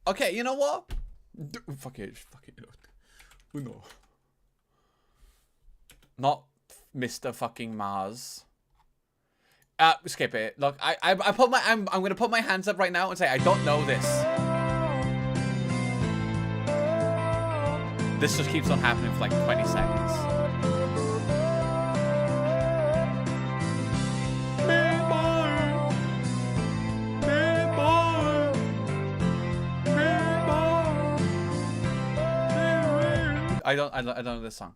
Okay, you know what? Fuck it. No. Not Mr. fucking Mars. Skip it. Look, I'm gonna put my hands up right now and say I don't know this. This just keeps on happening for like 20 seconds. I don't know this song.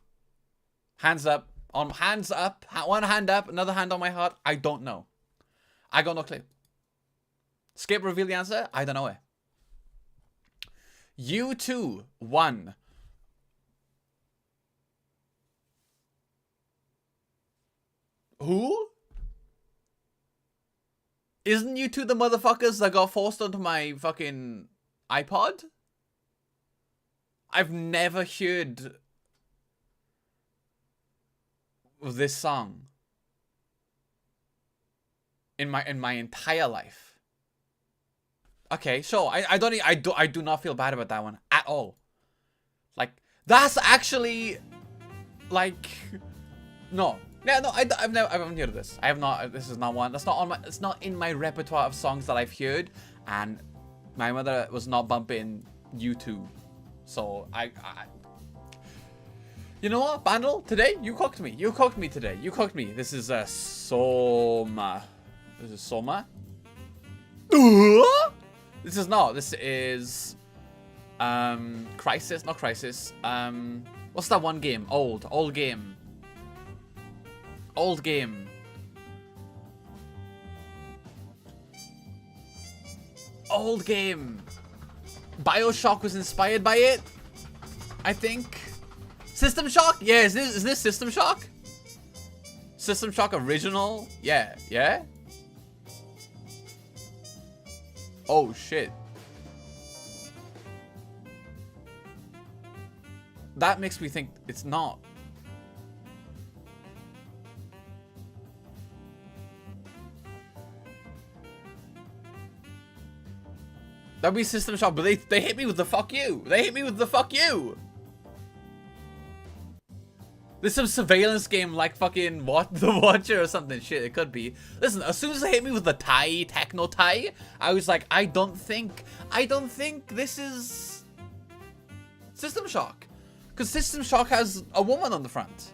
Hands up. Hands up. One hand up. Another hand on my heart. I don't know. I got no clue. Skip, reveal the answer. I don't know it. U2 1. Who? Isn't U2 the motherfuckers that got forced onto my fucking iPod? I've never heard this song in my entire life. Okay, so I do not feel bad about that one at all. Like, that's actually like, no. Yeah, no, I haven't heard of this. I have not. This is not one. That's not on my. It's not in my repertoire of songs that I've heard, and my mother was not bumping U2. So you know what, Bandle? Today you cooked me. You cooked me today. You cooked me. This is Soma. This is Soma. This is not. This is Crisis. Not Crisis. What's that one game? Old game. Old game. Old game. BioShock was inspired by it, I think. System Shock? Yeah, is this System Shock? System Shock original? Yeah. Oh shit. That makes me think it's not. That'd be System Shock, but they hit me with the fuck you. They hit me with the fuck you. There's some surveillance game like fucking The Watcher or something. Shit, it could be. Listen, as soon as they hit me with the techno tie, I was like, I don't think this is System Shock. Because System Shock has a woman on the front.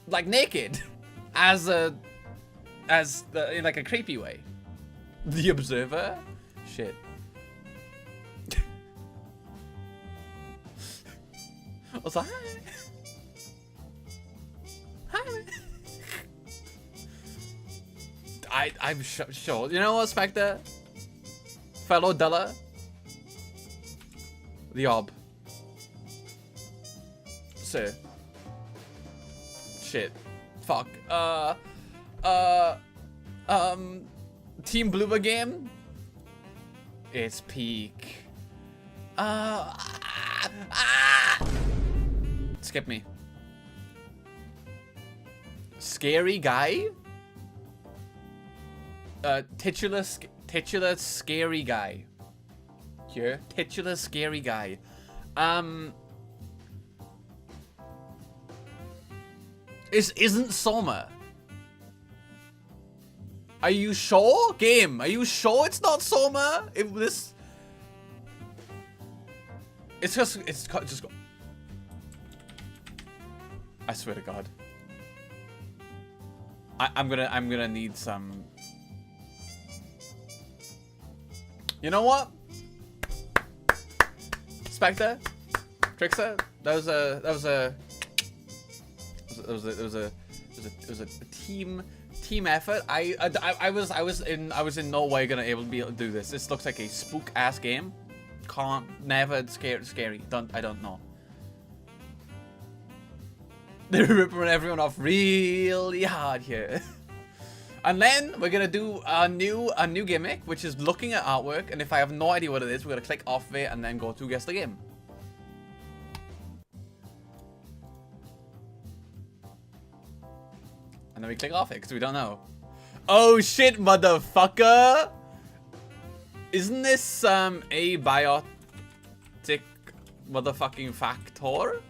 Like naked. In like a creepy way. The Observer? Shit. was like, hi. I'm sure. You know what, Spectre? Fellow Della? The Ob. Sir. Shit. Fuck. Team Bloober game? It's peak. Skip me. Scary guy? Titular scary guy. Here, titular scary guy. Isn't Soma? Are you sure, game? Are you sure it's not Soma? If this, it's just go. I swear to God. I'm gonna need some. You know what? Spectre, Trickster, that was a team effort. I was in no way gonna be able to do this. This looks like a spook ass game. Never scary. I don't know. They're ripping everyone off really hard here. And then we're gonna do a new gimmick, which is looking at artwork, and if I have no idea what it is, we're gonna click off of it and then go to guess the game. And then we click off it because we don't know. Oh shit, motherfucker! Isn't this a biotic motherfucking factor?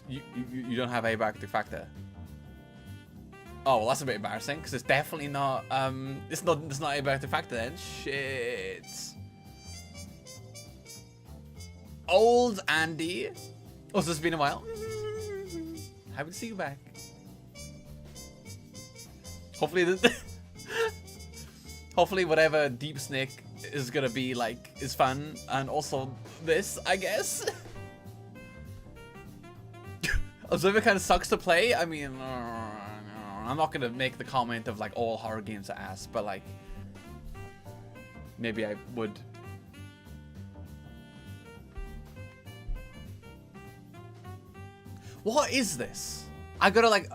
You don't have abiotic factor. Oh well, that's a bit embarrassing because it's definitely not it's not abiotic factor then. Shit. Old Andy. Oh, so it's been a while. Happy to see you back. Hopefully hopefully whatever Deep Snake is gonna be like is fun, and also this, I guess. Observer kind of sucks to play. I mean, I'm not gonna make the comment of like all horror games are ass, but like maybe I would. What is this? I gotta like.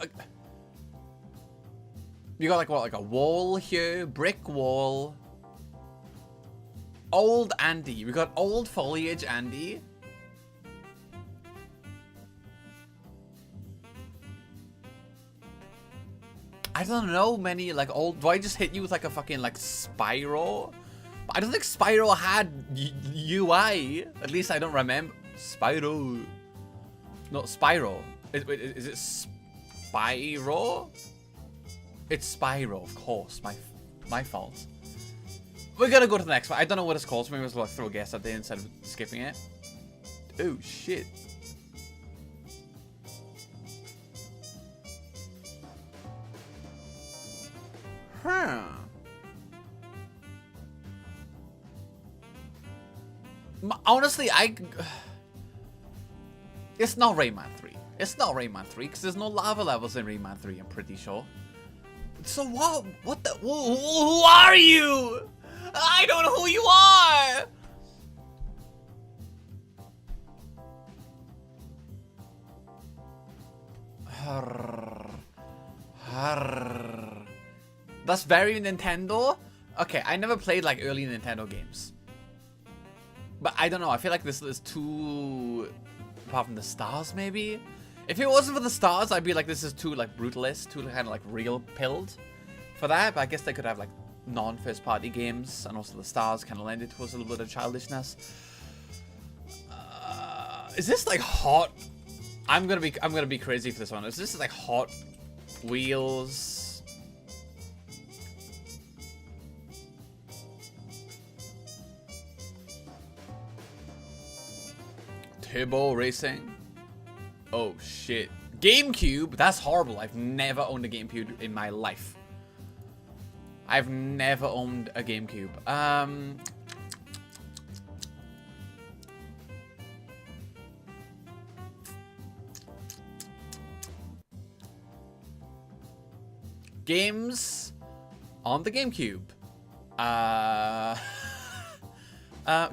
You got like what, like a wall here, brick wall. Old Andy. We got old foliage Andy. I don't know many like old. Do I just hit you with like a fucking like Spyro? I don't think Spyro had UI. At least I don't remember. Spyro. No, Spyro. Is it Spyro? It's Spyro, of course. My fault. We're gonna go to the next one. I don't know what it's called, so maybe we'll throw a guess at the end instead of skipping it. Oh shit. Huh. Honestly, it's not Rayman 3. It's not Rayman 3 because there's no lava levels in Rayman 3, I'm pretty sure. So what? What the? Who are you? I don't know who you are. That's very Nintendo. Okay, I never played like early Nintendo games, but I don't know. I feel like this is too. Apart from the stars, maybe. If it wasn't for the stars, I'd be like, this is too like brutalist, too kind of like real pilled for that. But I guess they could have like non-first party games, and also the stars kind of lend it towards a little bit of childishness. Is this like hot? I'm gonna be crazy for this one. Is this like Hot Wheels? Turbo Racing? Oh shit. GameCube? That's horrible. I've never owned a GameCube in my life. I've never owned a GameCube. Games on the GameCube.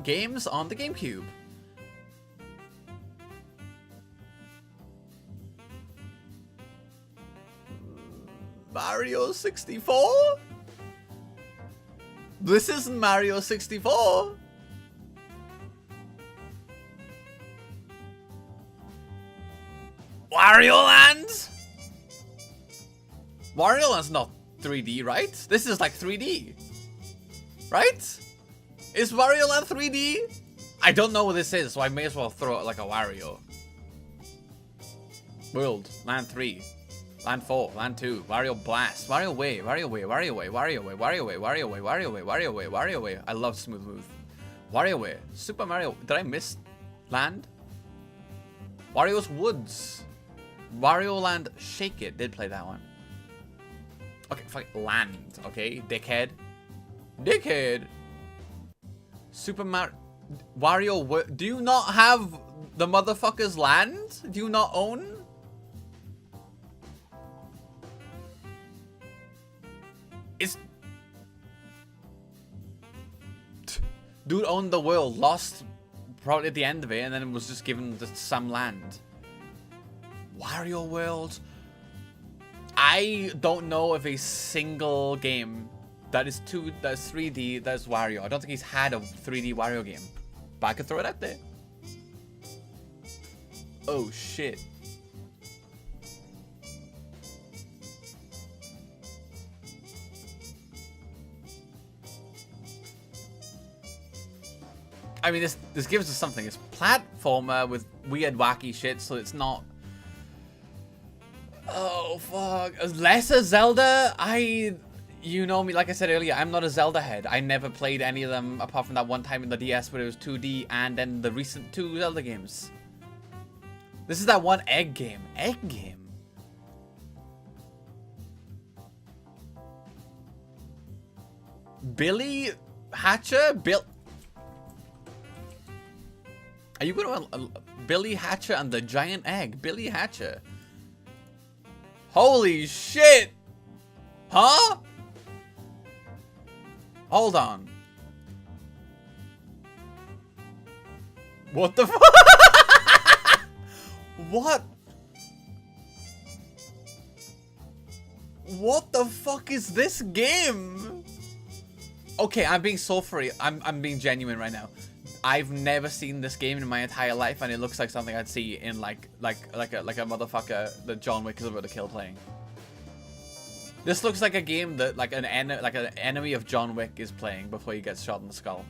Games on the GameCube. Mario 64? This isn't Mario 64. Wario Land? Wario Land's not 3D, right? This is like 3D. Right? Is Wario Land 3D? I don't know what this is, so I may as well throw it like a Wario. World, Land 3, Land 4, Land 2, Wario Blast, Wario Way, Wario Way, Wario Way, Wario Way, Wario Way, Wario Way, Wario Way, Wario Way, Wario Way. I love Smooth Move. Wario Way, Super Mario. Did I miss Land? Wario's Woods. Wario Land Shake It. Did play that one. Okay, fuck Land. Okay, dickhead. Dickhead. Super Mario. Wario. Do you not have the motherfucker's land? Do you not own? It's. Dude owned the world, lost probably at the end of it, and then it was just given some land. Wario World. I don't know of a single game that's 3D that's Wario. I don't think he's had a 3D Wario game, but I could throw it out there. Oh shit. I mean, this gives us something. It's platformer with weird, wacky shit, so it's not. Oh fuck! Lesser Zelda. You know me. Like I said earlier, I'm not a Zelda head. I never played any of them apart from that one time in the DS where it was 2D, and then the recent 2 Zelda games. This is that one egg game. Egg game. Billy Hatcher. Are you going to Billy Hatcher and the giant egg? Billy Hatcher. Holy shit! Huh? Hold on. What the fuck? What? What the fuck is this game? Okay, I'm being so free. I'm being genuine right now. I've never seen this game in my entire life, and it looks like something I'd see in like a motherfucker that John Wick is about to kill playing. This looks like a game that like an enemy of John Wick is playing before he gets shot in the skull.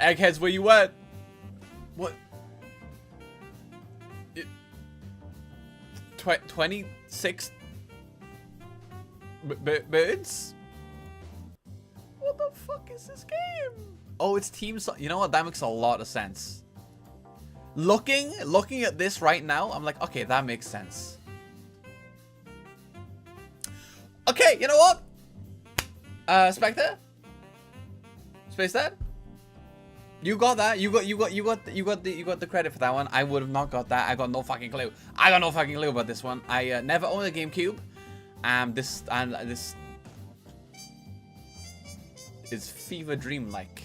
Eggheads, where you at? What? 26 birds? What the fuck is this game? Oh, it's Team You know what? That makes a lot of sense. Looking at this right now, I'm like, okay, that makes sense. Okay, you know what? Spectre? Space Dad? You got that. You got the credit for that one. I would have not got that. I got no fucking clue. I got no fucking clue about this one. I never owned a GameCube. This is Fever Dream-like.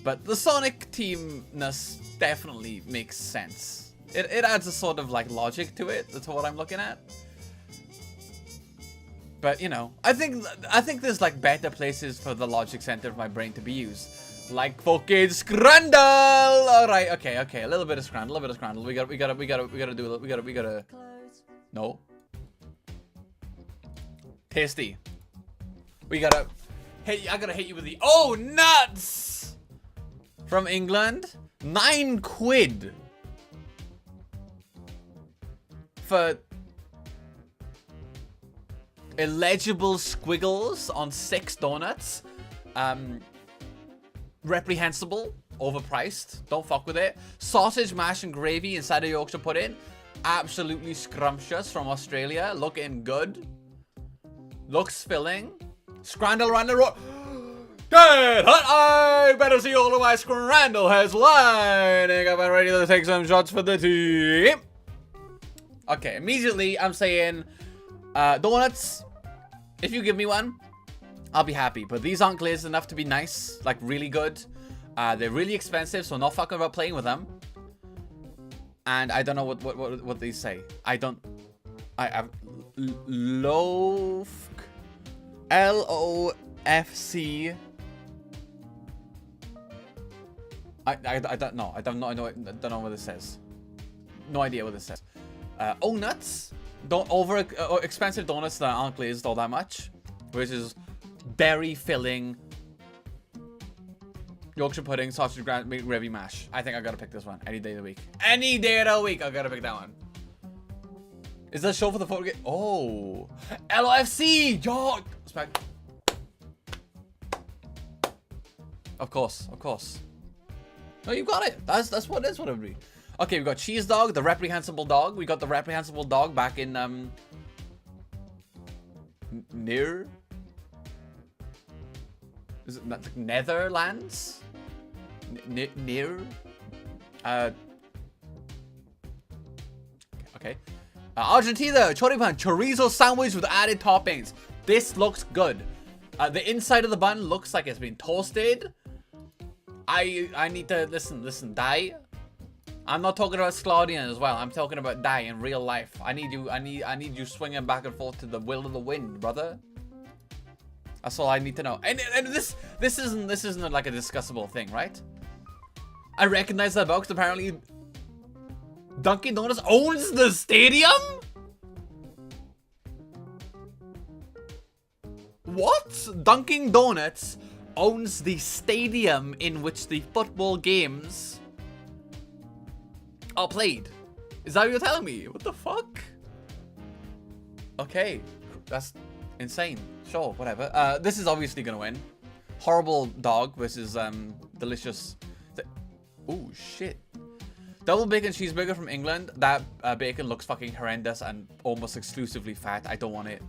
But the Sonic teamness definitely makes sense. It adds a sort of like logic to it. That's what I'm looking at. But you know, I think there's like better places for the logic center of my brain to be used. Like fucking Scrandle! Alright, okay. A little bit of Scrandle, We gotta do it. No. Tasty. I gotta hit you with the oh nuts! From England, 9 quid for illegible squiggles on 6 donuts. Reprehensible, overpriced. Don't fuck with it. Sausage, mash, and gravy inside a Yorkshire pudding. Absolutely scrumptious from Australia. Looking good. Looks filling. Scrandle around the road. Dead hot! I better see all of my Scrandle heads lining up and ready to take some shots for the team. Okay, immediately I'm saying donuts. If you give me one, I'll be happy. But these aren't glazed enough to be nice, like really good. They're really expensive, so not fucking about playing with them. And I don't know what they say. I have loaf, LOFC. I don't know. I don't know what this says. No idea what this says. Oh nuts. Don't expensive donuts that aren't glazed all that much, which is berry filling Yorkshire pudding, sausage gravy mash. I think I gotta pick this one any day of the week. Any day of the week, I gotta pick that one. Is that a show for the photo game? Oh, LOFC. Yo, respect. Of course. No, you got it. That's what it is. What it would be. Okay, we got cheese dog, the reprehensible dog. We got the reprehensible dog back in near. Is it like Netherlands? Near. Okay. Argentina choripan chorizo sandwich with added toppings. This looks good. The inside of the bun looks like it's been toasted. I need to listen, die. I'm not talking about Sclaudian as well. I'm talking about die in real life. I need you swinging back and forth to the will of the wind, brother. That's all I need to know. And this isn't like a discussable thing, right? I recognize that box. Apparently, Dunkin' Donuts owns the stadium. What? Dunkin' Donuts owns the stadium in which the football games are played. Is that what you're telling me? What the fuck? Okay, that's insane. Sure, whatever. This is obviously gonna win. Horrible dog versus delicious. Oh shit! Double bacon cheeseburger from England. That bacon looks fucking horrendous and almost exclusively fat. I don't want it.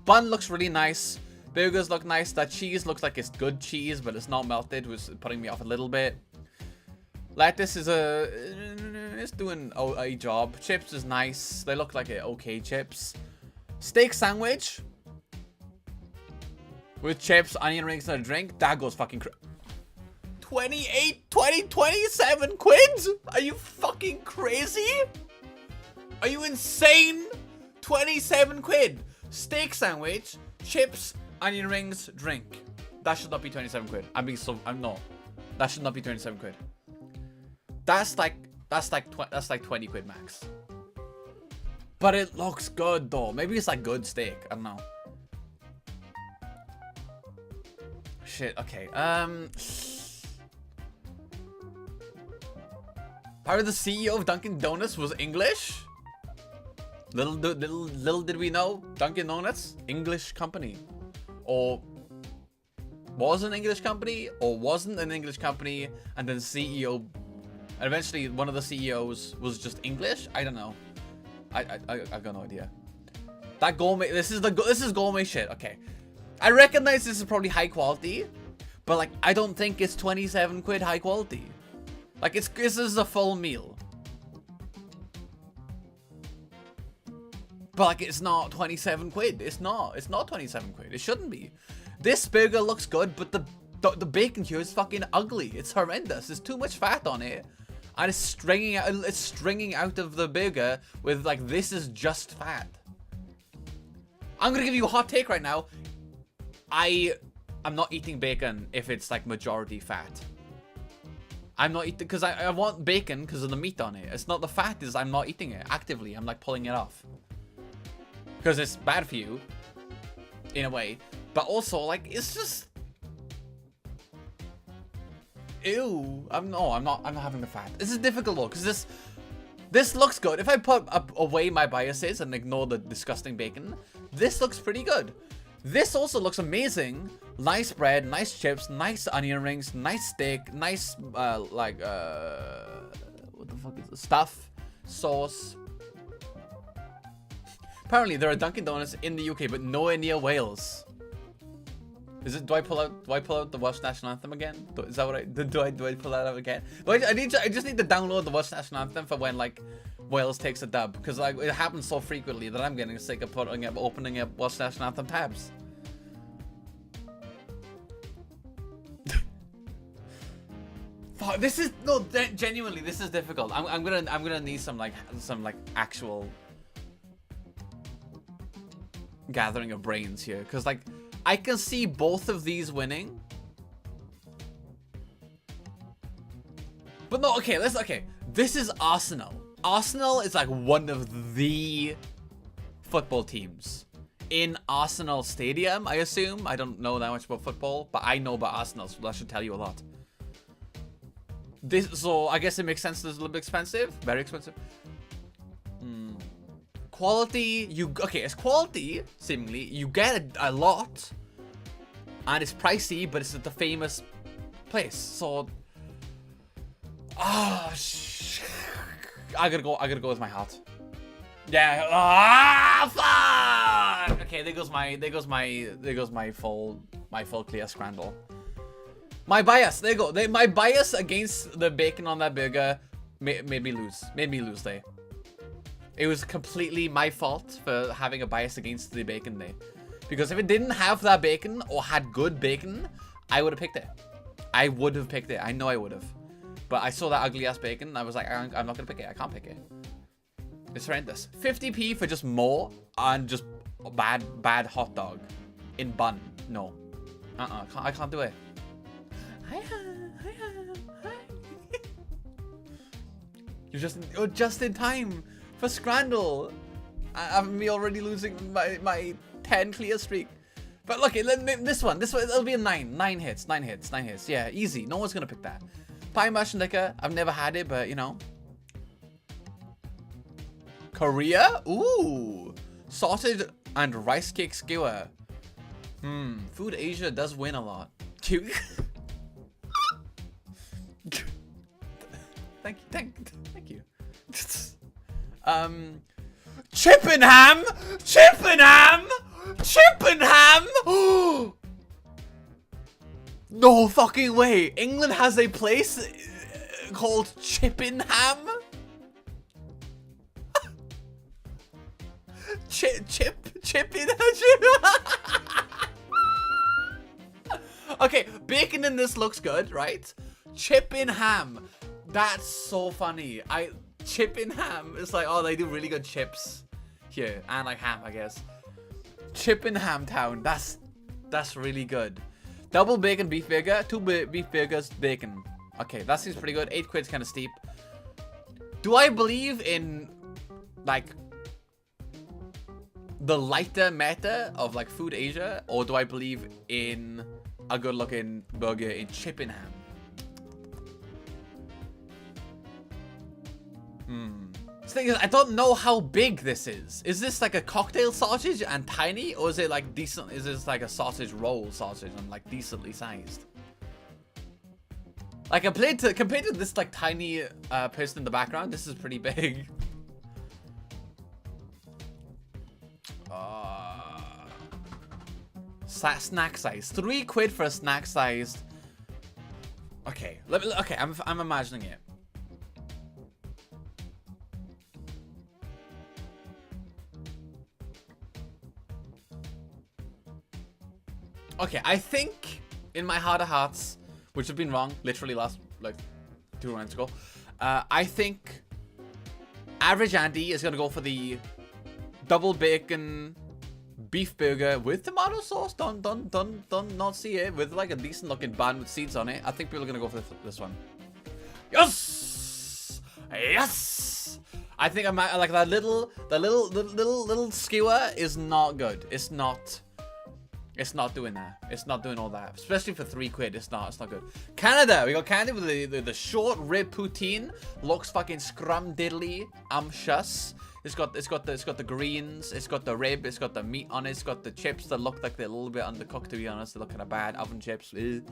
Bun looks really nice. Burgers look nice. That cheese looks like it's good cheese, but it's not melted, which is putting me off a little bit. Lettuce is it's doing a job. Chips is nice. They look like okay chips. Steak sandwich with chips, onion rings, and a drink. That goes fucking 27 quid? Are you fucking crazy? Are you insane? 27 quid. Steak sandwich, chips, onion rings, drink. That should not be 27 quid. I'm not. That should not be 27 quid. That's like 20 quid max. But it looks good though. Maybe it's like good steak. I don't know. Shit. Okay. Part of the CEO of Dunkin' Donuts was English. Little did we know, Dunkin' Donuts, English company, or was an English company, or wasn't an English company, and then CEO. And eventually, one of the CEOs was just English. I don't know. I've got no idea. That gourmet. This is gourmet shit. Okay, I recognize this is probably high quality, but like I don't think it's 27 quid high quality. Like this is a full meal, but like it's not 27 quid. It's not 27 quid. It shouldn't be. This burger looks good, but the bacon here is fucking ugly. It's horrendous. There's too much fat on it. And it's stringing out of the burger with like, this is just fat. I'm gonna give you a hot take right now. I'm not eating bacon if it's like majority fat. I'm not eating because I want bacon because of the meat on it. It's not the fat, is I'm not eating it actively. I'm like pulling it off because it's bad for you in a way, but also like it's just. Ew, I'm not having the fat. This is difficult though, because this looks good. If I put away my biases and ignore the disgusting bacon, this looks pretty good. This also looks amazing. Nice bread, nice chips, nice onion rings, nice steak, nice what the fuck is this? Stuff, sauce. Apparently there are Dunkin' Donuts in the UK, but nowhere near Wales. Is it? Do I pull out the Welsh national anthem again? Is that what I do? I pull that out again? I just need to download the Welsh national anthem for when like Wales takes a dub, because like it happens so frequently that I'm getting sick of opening up Welsh national anthem tabs. Fuck, this is genuinely, this is difficult. I'm gonna need some actual gathering of brains here, because like I can see both of these winning, but no. Okay, this is Arsenal. Arsenal is like one of the football teams in Arsenal Stadium, I assume. I don't know that much about football, but I know about Arsenal, so that should tell you a lot. So I guess it makes sense. It's a little bit expensive, very expensive. Quality, it's quality. Seemingly, you get a lot, and it's pricey, but it's at the famous place. So, I gotta go with my heart. Yeah. Fuck. Okay, there goes my full clear scramble. My bias, there you go. My bias against the bacon on that burger made me lose. Made me lose there. It was completely my fault for having a bias against the bacon there. Because if it didn't have that bacon or had good bacon, I would have picked it. I would have picked it. I know I would have. But I saw that ugly ass bacon and I was like, I'm not gonna pick it. I can't pick it. It's horrendous. 50p for just more and just bad hot dog in bun. No. I can't do it. You're just in time for Scrandle. I'm already losing my 10 clear streak. But look, this one, it'll be a 9 hits. Yeah, easy. No one's gonna pick that. Pie mash and liquor. I've never had it, but you know. Korea? Ooh. Sausage and rice cake skewer. Food Asia does win a lot. Cute. Thank you. Chippenham. No fucking way. England has a place called Chippenham. Chippenham. Okay, bacon in this looks good, right? Chippenham. That's so funny. Chippenham. It's like, oh, they do really good chips here, and like ham, I guess. Chippenham Town. That's really good. Double bacon beef burger, 2 beef burgers, bacon. Okay, that seems pretty good. 8 quid's kind of steep. Do I believe in like the lighter meta of like Food Asia, or do I believe in a good-looking burger in Chippenham? The thing is, I don't know how big this is. Is this like a cocktail sausage and tiny, or is it like decent? Is this like a sausage roll sausage and like decently sized? Like compared to this like tiny person in the background, this is pretty big. Snack size, 3 quid for a snack sized. Okay, I'm imagining it. Okay, I think in my heart of hearts, which have been wrong, literally last like 2 rounds ago, I think Average Andy is gonna go for the double bacon beef burger with tomato sauce. Don't not see it, with like a decent looking bun with seeds on it. I think people are gonna go for this one. Yes. I think I might like that little skewer is not good. It's not doing that. It's not doing all that. Especially for 3 quid. It's not good. Canada. We got Canada with the short rib poutine. Looks fucking scrum-diddly. Umptious. It's got the greens. It's got the rib. It's got the meat on it. It's got the chips that look like they're a little bit undercooked, to be honest. They look kind of bad. Oven chips. Ew.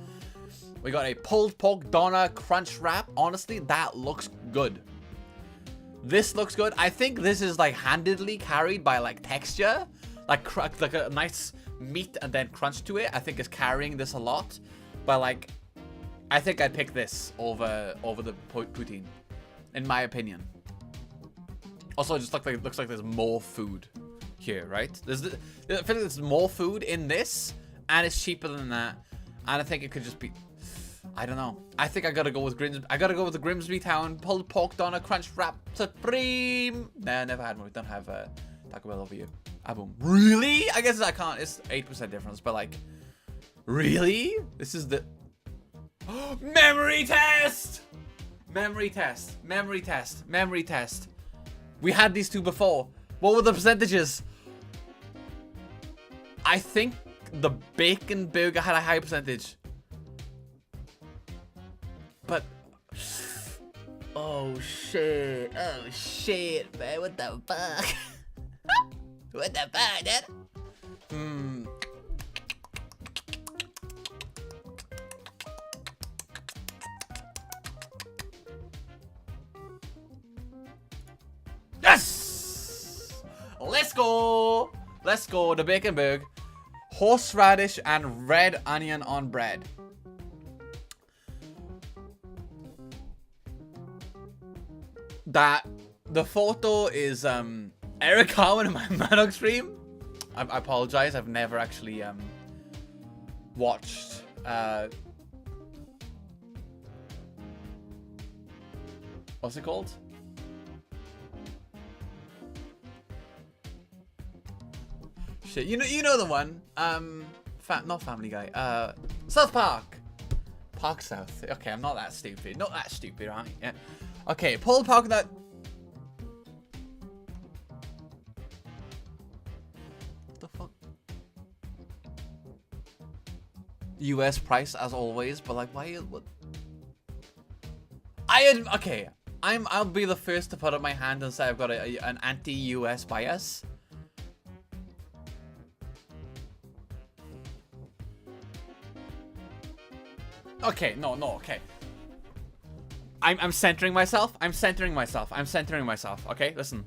We got a pulled pork doner crunch wrap. Honestly, that looks good. This looks good. I think this is like handedly carried by like texture. Like a nice meat and then crunch to it, I think is carrying this a lot. But like, I think I'd pick this over the poutine, in my opinion. Also, it just looks like there's more food here, right? I feel like there's more food in this, and it's cheaper than that. And I think it could just be, I don't know. I think I gotta go with the Grimsby Town pulled pork doner crunch wrap supreme. Nah, never had one. We don't have Taco Bell over here. Boom. Really? I guess I can't. It's 8% difference, but like, really? This is the memory test. Memory test. Memory test. Memory test. We had these two before. What were the percentages? I think the bacon burger had a high percentage. But oh shit. Oh shit, man. What the fuck? What the fuck, dude? Yes! Let's go! Let's go. The bacon burger. Horseradish and red onion on bread. That the photo is Eric Harmon in my Madog stream. I apologize. I've never actually watched what's it called? Shit, you know the one. Not Family Guy. South Park. Park South. Okay, I'm not that stupid. Not that stupid, right? Yeah. Okay, pulled pork that. What the fuck? US price as always, but like, why? What? Okay. I'll be the first to put up my hand and say I've got an anti-US bias. Okay, no, okay. I'm centering myself. I'm centering myself. Okay, listen.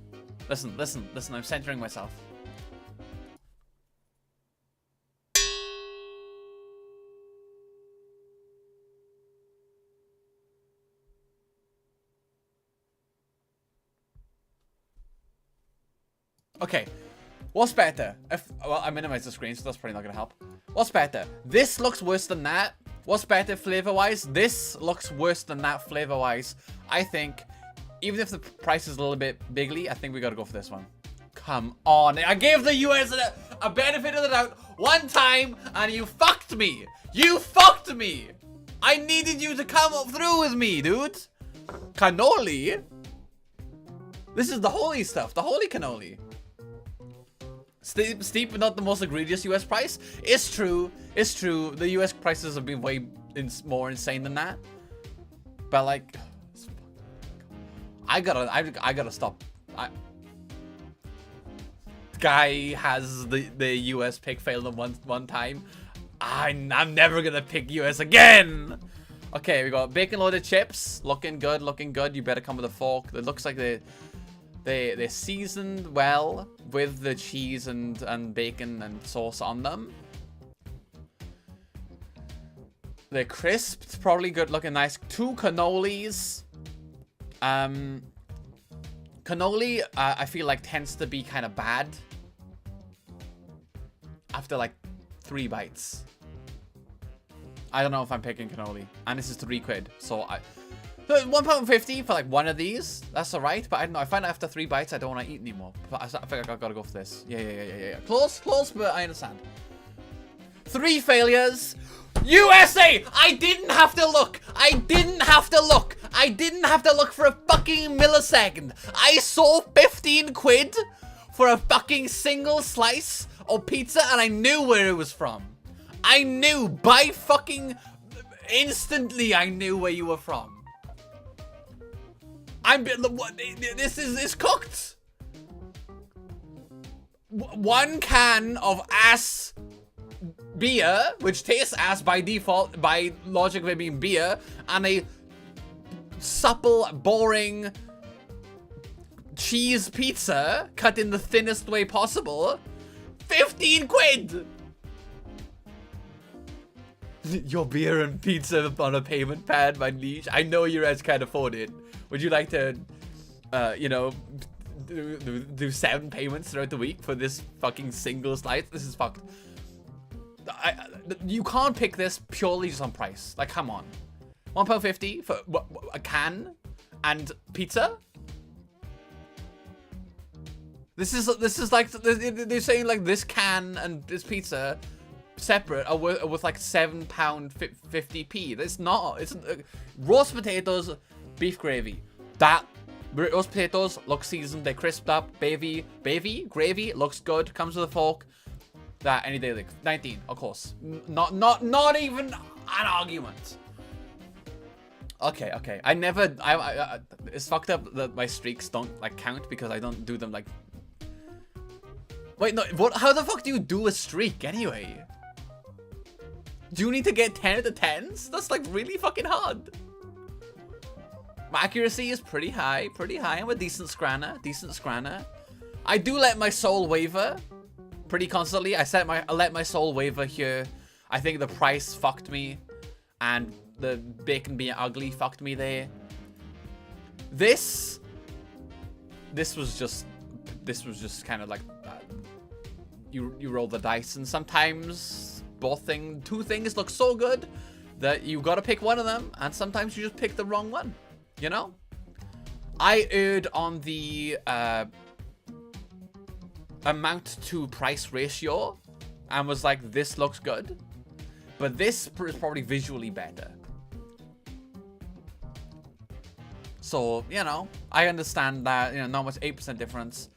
I'm centering myself. Okay, what's better? Well, I minimized the screen, so that's probably not gonna help. What's better? This looks worse than that. What's better flavor-wise? This looks worse than that flavor-wise. I think, even if the price is a little bit bigly, I think we gotta go for this one. Come on. I gave the US a benefit of the doubt one time, and you fucked me. You fucked me. I needed you to come up through with me, dude. Cannoli? This is the holy stuff. The holy cannoli. Steep, but not the most egregious US price. It's true. It's true. The US prices have been way more insane than that. But like, I gotta stop. Guy has the US pick failed on one time. I'm never gonna pick US again. Okay, we got bacon loaded chips. Looking good. Looking good. You better come with a fork. It looks like they're seasoned well with the cheese and bacon and sauce on them. They're crisped, probably good looking, nice. 2 cannolis. Cannoli, I feel like tends to be kind of bad after like 3 bites. I don't know if I'm picking cannoli, and this is 3 quid, so £1.50 for like one of these. That's alright, but I don't know. I find after 3 bites, I don't want to eat anymore. But I think I gotta go for this. Yeah. Close, but I understand. 3 failures. USA! I didn't have to look. I didn't have to look for a fucking millisecond. I saw 15 quid for a fucking single slice of pizza, and I knew where it was from. I knew by fucking instantly. I knew where you were from. This is cooked. 1 can of ass beer, which tastes ass by default, by logic of it being beer, and a supple, boring cheese pizza cut in the thinnest way possible. 15 quid. Your beer and pizza on a payment pad, my liege. I know you guys can't afford it. Would you like to, you know, do 7 payments throughout the week for this fucking single slice? This is fucked. You can't pick this purely just on price. Like, come on. £1.50 for a can and pizza? This is like, they're saying like this can and this pizza separate are worth like £7.50p. It's not. It's roast potatoes, beef gravy. That roast potatoes look seasoned. They're crisped up. Gravy looks good. Comes with a fork. That any day, like 19, of course. Not even an argument. Okay. I it's fucked up that my streaks don't like count because I don't do them like. Wait, no. What? How the fuck do you do a streak anyway? Do you need to get 10 out of 10s? That's like really fucking hard. My accuracy is pretty high. I'm a decent scranner. I do let my soul waver pretty constantly. I let my soul waver here. I think the price fucked me, and the bacon being ugly fucked me there. This was just kind of like you roll the dice, and sometimes two things look so good that you gotta pick one of them, and sometimes you just pick the wrong one. You know, I erred on the amount to price ratio and was like, this looks good, but this is probably visually better. So, you know, I understand that, you know, not much, 8% difference.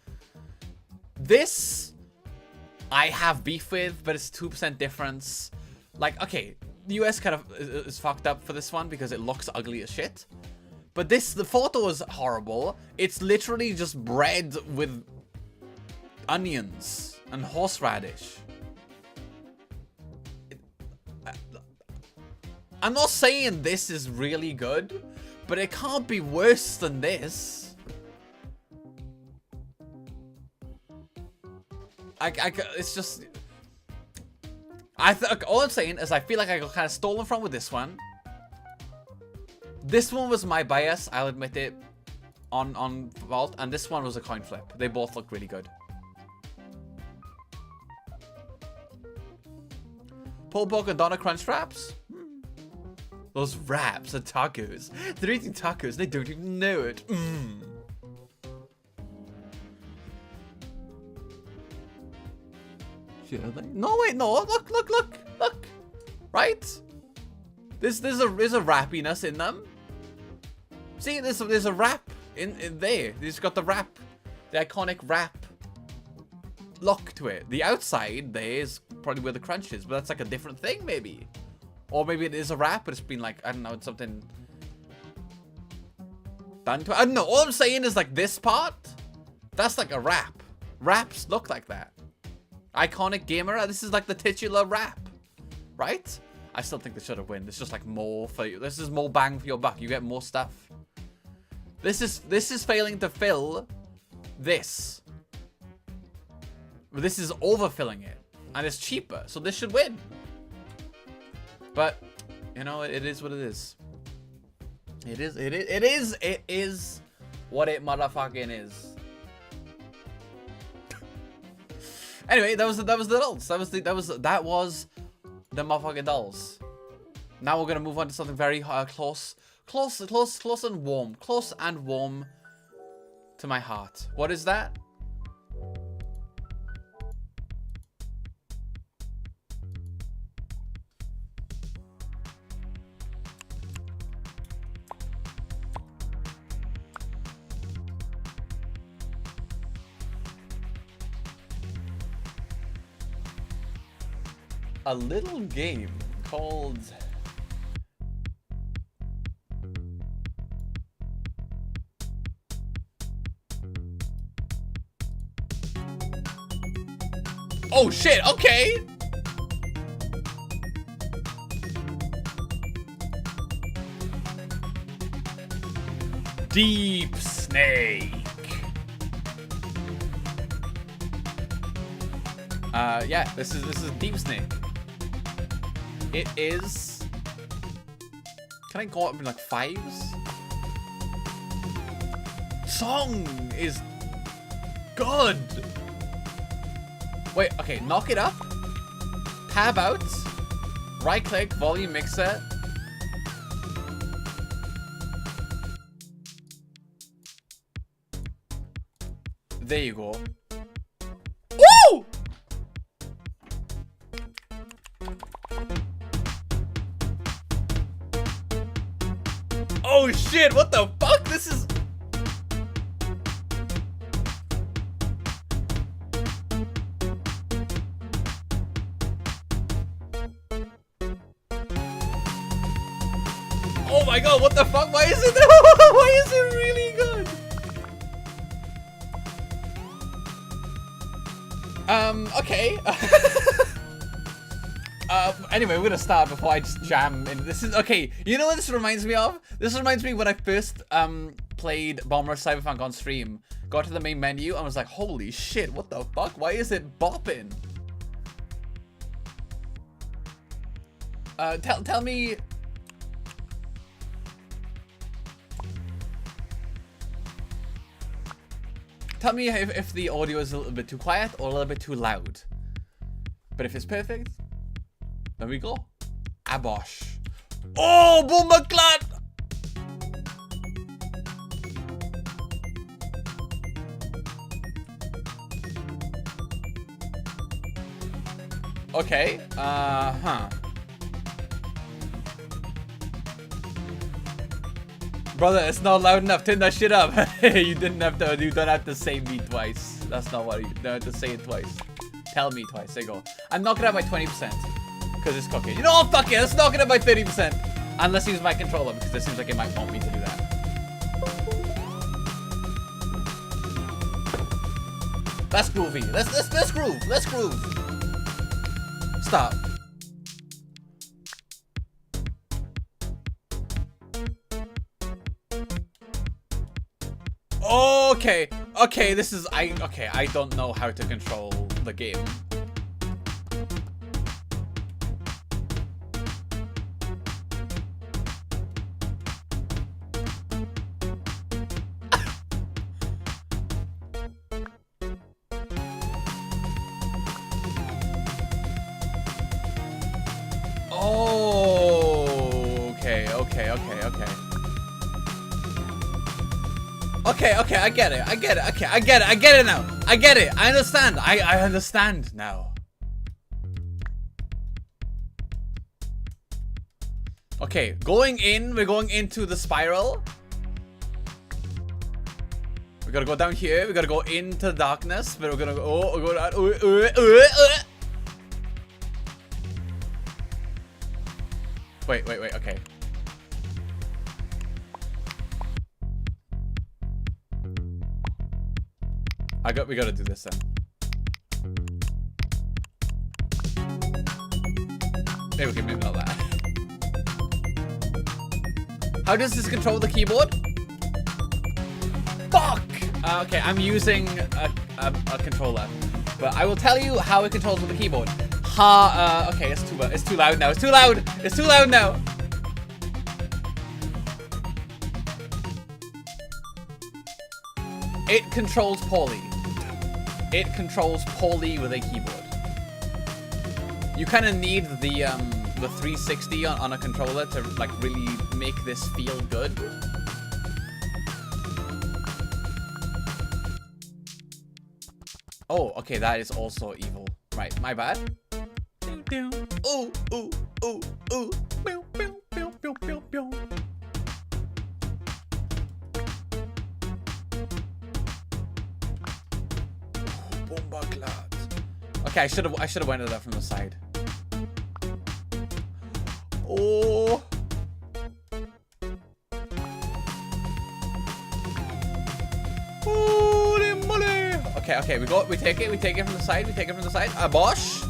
This I have beef with, but it's 2% difference. Like, okay, the US kind of is fucked up for this one because it looks ugly as shit. But the photo is horrible. It's literally just bread with onions and horseradish. I'm not saying this is really good, but it can't be worse than this. It's just... all I'm saying is I feel like I got kind of stolen from with this one. This one was my bias, I'll admit it, on Vault, and this one was a coin flip. They both look really good. Pulled pork and doner crunch wraps? Those wraps are tacos. They're eating tacos, they don't even know it. Should they? No, wait, no. Look. Right? There's a wrappiness in them. See, there's a wrap in there. It's got the wrap, the iconic wrap look to it. The outside there is probably where the crunch is, but that's like a different thing, maybe. Or maybe it is a wrap, but it's been like, I don't know, it's something done to it. I don't know. All I'm saying is like this part, that's like a wrap. Wraps look like that. Iconic gamer. This is like the titular wrap, right? I still think they should have won. It's just like more for you. This is more bang for your buck. You get more stuff. This is failing to fill this. But this is overfilling it, and it's cheaper, so this should win. But you know, it is what it is. It is what it motherfucking is. Anyway, that was the dolls. That was the motherfucking dolls. Now we're gonna move on to something very close and warm. Close and warm to my heart. What is that? A little game called oh shit, okay. Deep Snake. Yeah, this is Deep Snake. It is... Can I go up in like 5s? Song is good. Wait, okay, knock it up. Tab out. Right click, volume mixer. There you go. Woo! Oh shit, what the fuck? This is... Oh my god, what the fuck? Why is it why is it really good? Okay. Anyway, we're gonna start before I just jam in. This is okay. You know what this reminds me of? This reminds me when I first played Bomber Cyberpunk on stream. Got to the main menu and was like, holy shit, what the fuck? Why is it bopping? Tell me. Tell me if the audio is a little bit too quiet or a little bit too loud. But if it's perfect, there we go. Abosh. Oh, Boomberclad! Okay. Brother, it's not loud enough. Turn that shit up. You don't have to say me twice. That's not what you don't have to say it twice. Tell me twice. There you go. I'm knocking it up by 20%. Because it's cooking. You know what? Fuck it. Let's knock it up by 30%. And let's use my controller because it seems like it might want me to do that. That's groovy. Let's groove. Let's groove. Stop. Okay, okay, this is, I don't know how to control the game. Oh, okay. Okay, I get it. Okay, I get it now. I get it. I understand. I understand now. Okay, going in, we're going into the spiral. We gotta go down here. We gotta go into darkness. But we're gonna go. We're going down. Wait. Okay. We gotta do this then. Maybe not that. How does this control the keyboard? Fuck! Okay, I'm using a controller, but I will tell you how it controls with the keyboard. Okay, it's too loud now. It's too loud now. It controls poorly. It controls poorly with a keyboard. You kind of need the 360 on a controller to like really make this feel good. Oh, okay, that is also evil. Right, my bad. Ooh. Okay, I should have went to that from the side. Oh. Holy moly. Okay, we take it from the side. Bosh.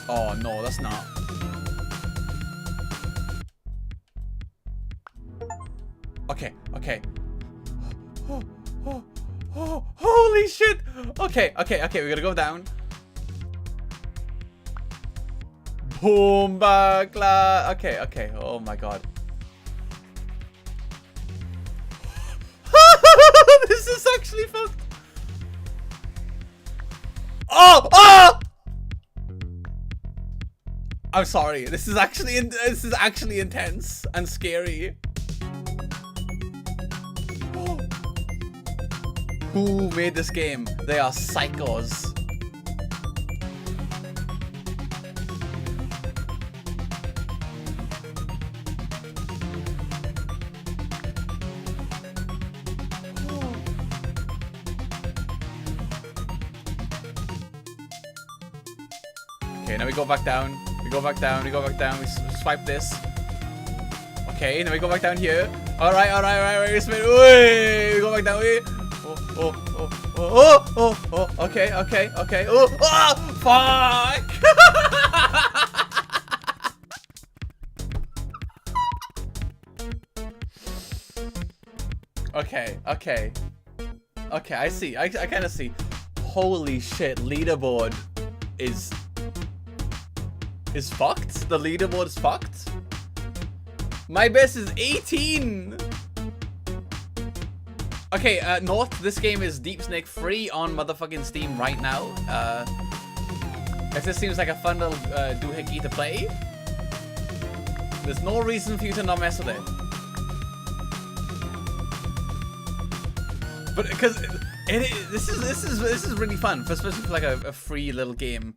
Oh no, that's not. Okay. Oh, holy shit! Okay, we gotta go down. Boomba Cla. Okay, okay. Oh my god. This is actually fucked. Oh! Oh! I'm sorry. This is actually intense and scary. Who made this game? They are psychos. Okay, now we go back down. We go back down. We go back down. We swipe this. Okay, now we go back down here. All right, all right, all right. We spin. We go back down. Oh. Okay, okay, okay. Oh, fuck. Okay, okay. Okay, I see. I kind of see. Holy shit, leaderboard is fucked. The leaderboard is fucked. My best is 18. Okay, North, this game is Deep Snake free on motherfucking Steam right now. If this seems like a fun little doohickey to play, there's no reason for you to not mess with it. But because this is really fun, especially for like a free little game.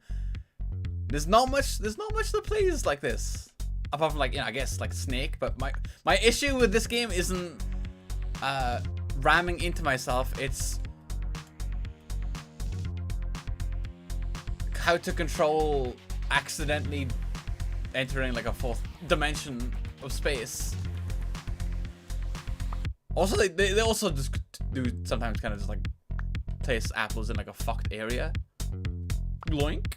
There's not much that plays like this, apart from like, you know, I guess like Snake. But my issue with this game isn't ramming into myself. It's how to control accidentally entering like a fourth dimension of space. Also, they also just do sometimes kind of just like place apples in like a fucked area. Gloink.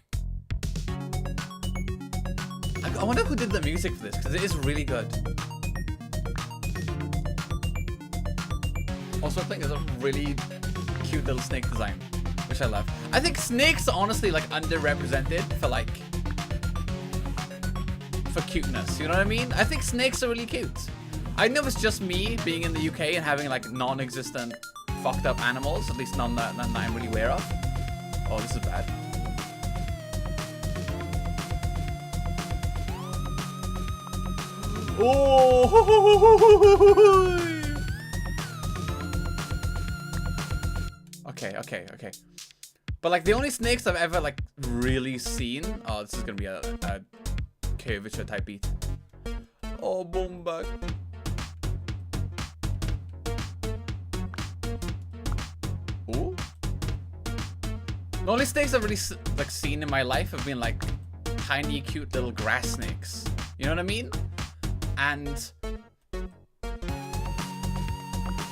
I wonder who did the music for this, because it is really good. Also, I think there's a really cute little snake design, which I love. I think snakes are honestly like underrepresented for cuteness. You know what I mean? I think snakes are really cute. I know it's just me being in the UK and having like non-existent fucked up animals, at least none that I'm really aware of. Oh, this is bad. Oh! Okay, okay, okay. But like the only snakes I've ever like really seen. Oh, this is gonna be a curvature type beat. Oh, boom back. Ooh. The only snakes I've really like seen in my life have been like tiny, cute little grass snakes. You know what I mean? And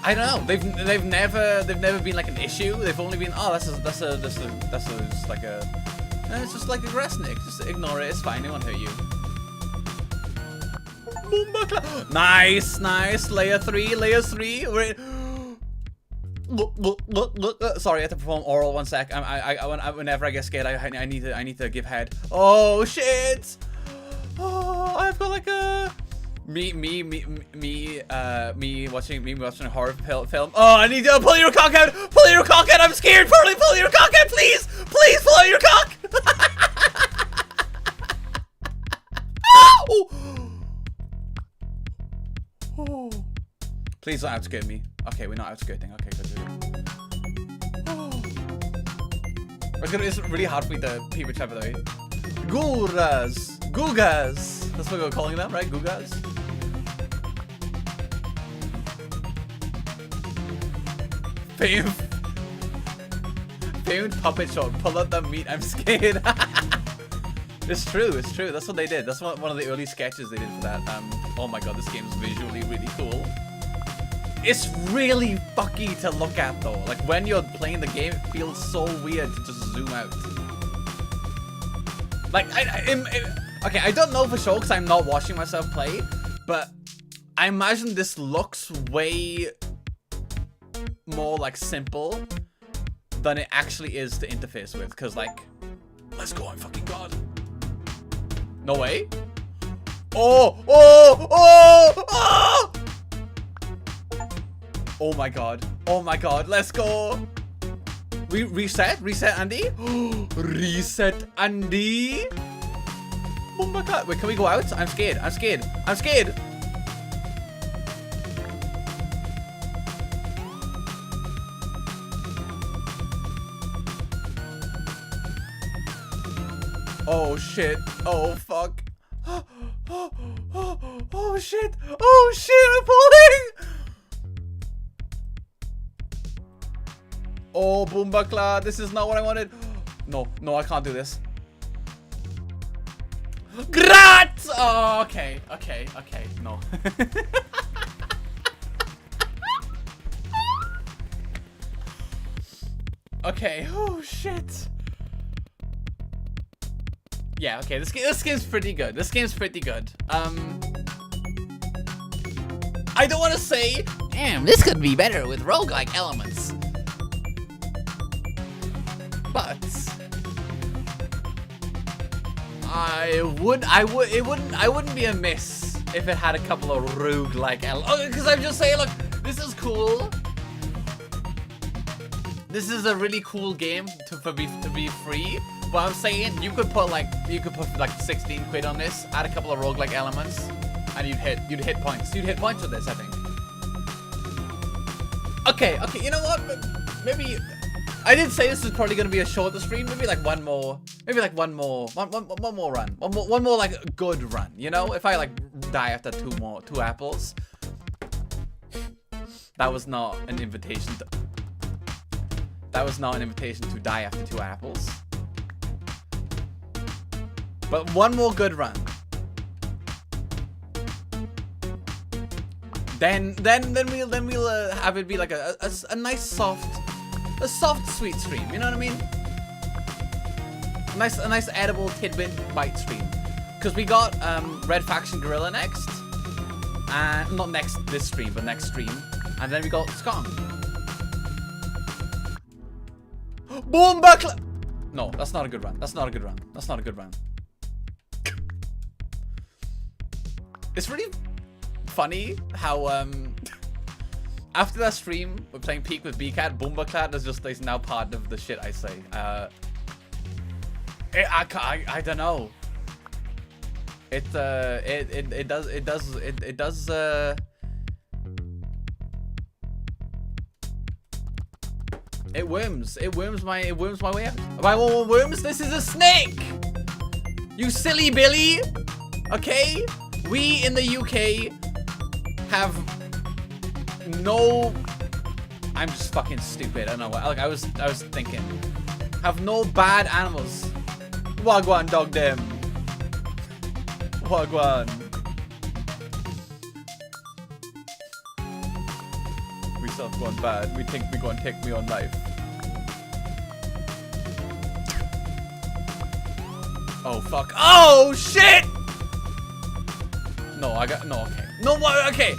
I don't know. They've never been like an issue. They've only been, oh, that's just like a, it's just like a grass snake. Just ignore it. It's fine. It won't hurt you. Nice, nice. Layer 3. We're sorry, I have to perform oral 1 sec. Whenever I get scared, I need to give head. Oh shit! Oh, I've got like a me watching a horror film. Oh, I need to pull your cock out. Pull your cock out. I'm scared. Pull your cock out, please. Please pull out your cock. Oh. Oh. Please don't outskirt me. Okay, we're not outskirting. Okay, good. Oh. It's really hard for me to peep each other though. Guras. Gugas. That's what we're calling them, right? Gugas. Famed puppet show. Pull out the meat. I'm scared. It's true. It's true. That's what they did. That's one of the early sketches they did for that. Oh my god, this game is visually really cool. It's really fucky to look at though. Like when you're playing the game, it feels so weird to just zoom out. Like okay, I don't know for sure because I'm not watching myself play, but I imagine this looks way more like simple than it actually is to interface with. Because like, let's go, I'm fucking god. No way. Oh, oh, oh, oh! Oh my god. Oh my god. Let's go. Reset? Reset, Andy? Reset, Andy? Oh my god. Wait, can we go out? I'm scared. I'm scared. I'm scared. Oh shit. Oh fuck. Oh shit. Oh shit, I'm falling. Oh, Boombakla, this is not what I wanted. No, no, I can't do this. Grat! Oh, okay, okay, okay, no. Okay, oh shit. Yeah, okay, this game's pretty good. This game's pretty good. I don't want to say, damn, this could be better with roguelike elements. But I wouldn't be amiss if it had a couple of roguelike elements. Oh, because I'm just saying, look, this is cool. This is a really cool game to be free. But I'm saying you could put like 16 quid on this, add a couple of roguelike elements, and you'd hit points. You'd hit points with this, I think. Okay, okay, you know what? Maybe I did say this is probably gonna be a shorter stream. Maybe like one more run. One more like good run. You know, if I like die after two apples. That was not an invitation to. That was not an invitation to die after 2 apples. But one more good run. Then we'll have it be like a nice soft sweet stream. You know what I mean? A nice edible tidbit bite stream. Because we got Red Faction Gorilla next, and not next this stream, but next stream, and then we got Skong. Boom buckler. No, that's not a good run. That's not a good run. That's not a good run. It's really funny how after that stream we're playing Peak with BCat, Boombaclad is now part of the shit I say. I don't know. It does it worms my way out. Why worms? This is a snake! You silly Billy! Okay? We in the UK have no. I'm just fucking stupid. I don't know what. Like I was thinking. Have no bad animals. Wagwan dog them. Wagwan. We self gone bad. We think we gonna take me on life. Oh fuck. Oh shit! No, okay. No, okay.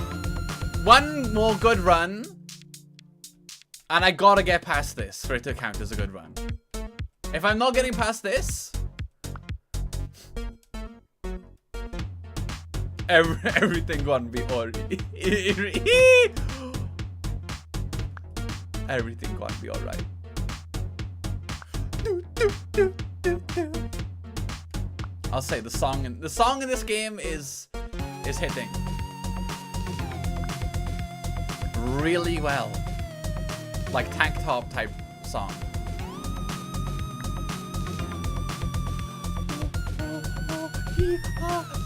One more good run. And I gotta get past this for it to count as a good run. If I'm not getting past this, everything gonna be alright. Everything gonna be alright. I'll say the song in this game is hitting really well, like tank top type song.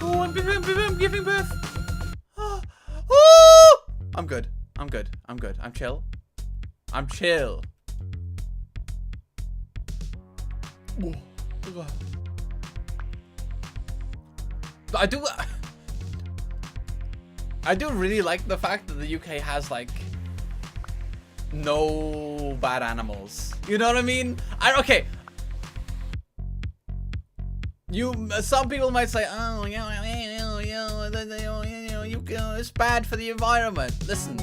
Oh, I'm giving birth. I'm good. I'm chill. I do really like the fact that the UK has like no bad animals. You know what I mean? Okay. Some people might say, oh, it's bad for the environment. Listen,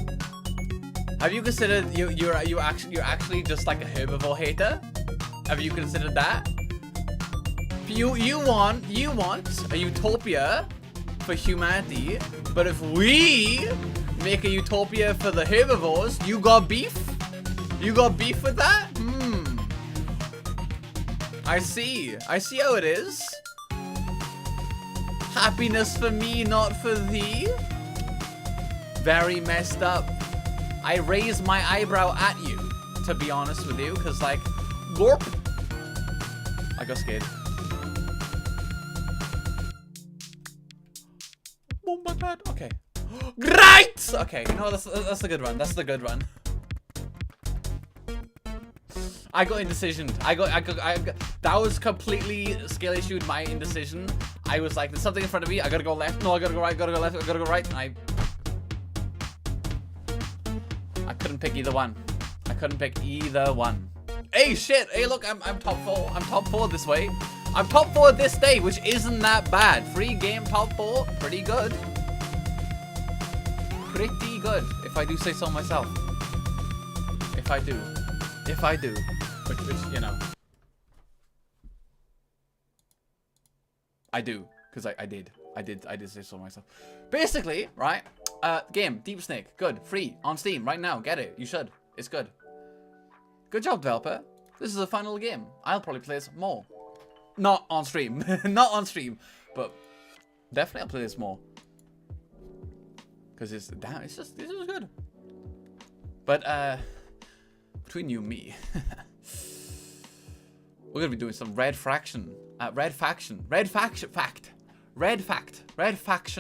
have you considered you're actually just like a herbivore hater? Have you considered that? you want a utopia for humanity, but if we make a utopia for the herbivores, you got beef? You got beef with that? I see how it is. Happiness for me, not for thee. Very messed up. I raise my eyebrow at you, to be honest with you, because like, gorp. I got scared. Oh my god, okay. Great! Okay, you know, that's the good run. That's the good run. I got indecision. I got, that was completely skill issued my indecision. I was like, there's something in front of me. I gotta go left. No, I gotta go right. Gotta go left. I gotta go right. And I couldn't pick either one. I couldn't pick either one. Hey, shit. Hey, look, I'm top 4. I'm top 4 this way. I'm top 4 this day, which isn't that bad. Free game top 4. Pretty good. Pretty good, if I do say so myself. If I do. Which, you know. I do, because I did say so myself. Basically, right? Game, Deep Snake, good, free, on Steam, right now, get it, you should, it's good. Good job, developer. This is the final game. I'll probably play this more. Not on stream, not on stream, but definitely I'll play this more. Because this is good. But, between you and me, we're gonna be doing some Red Faction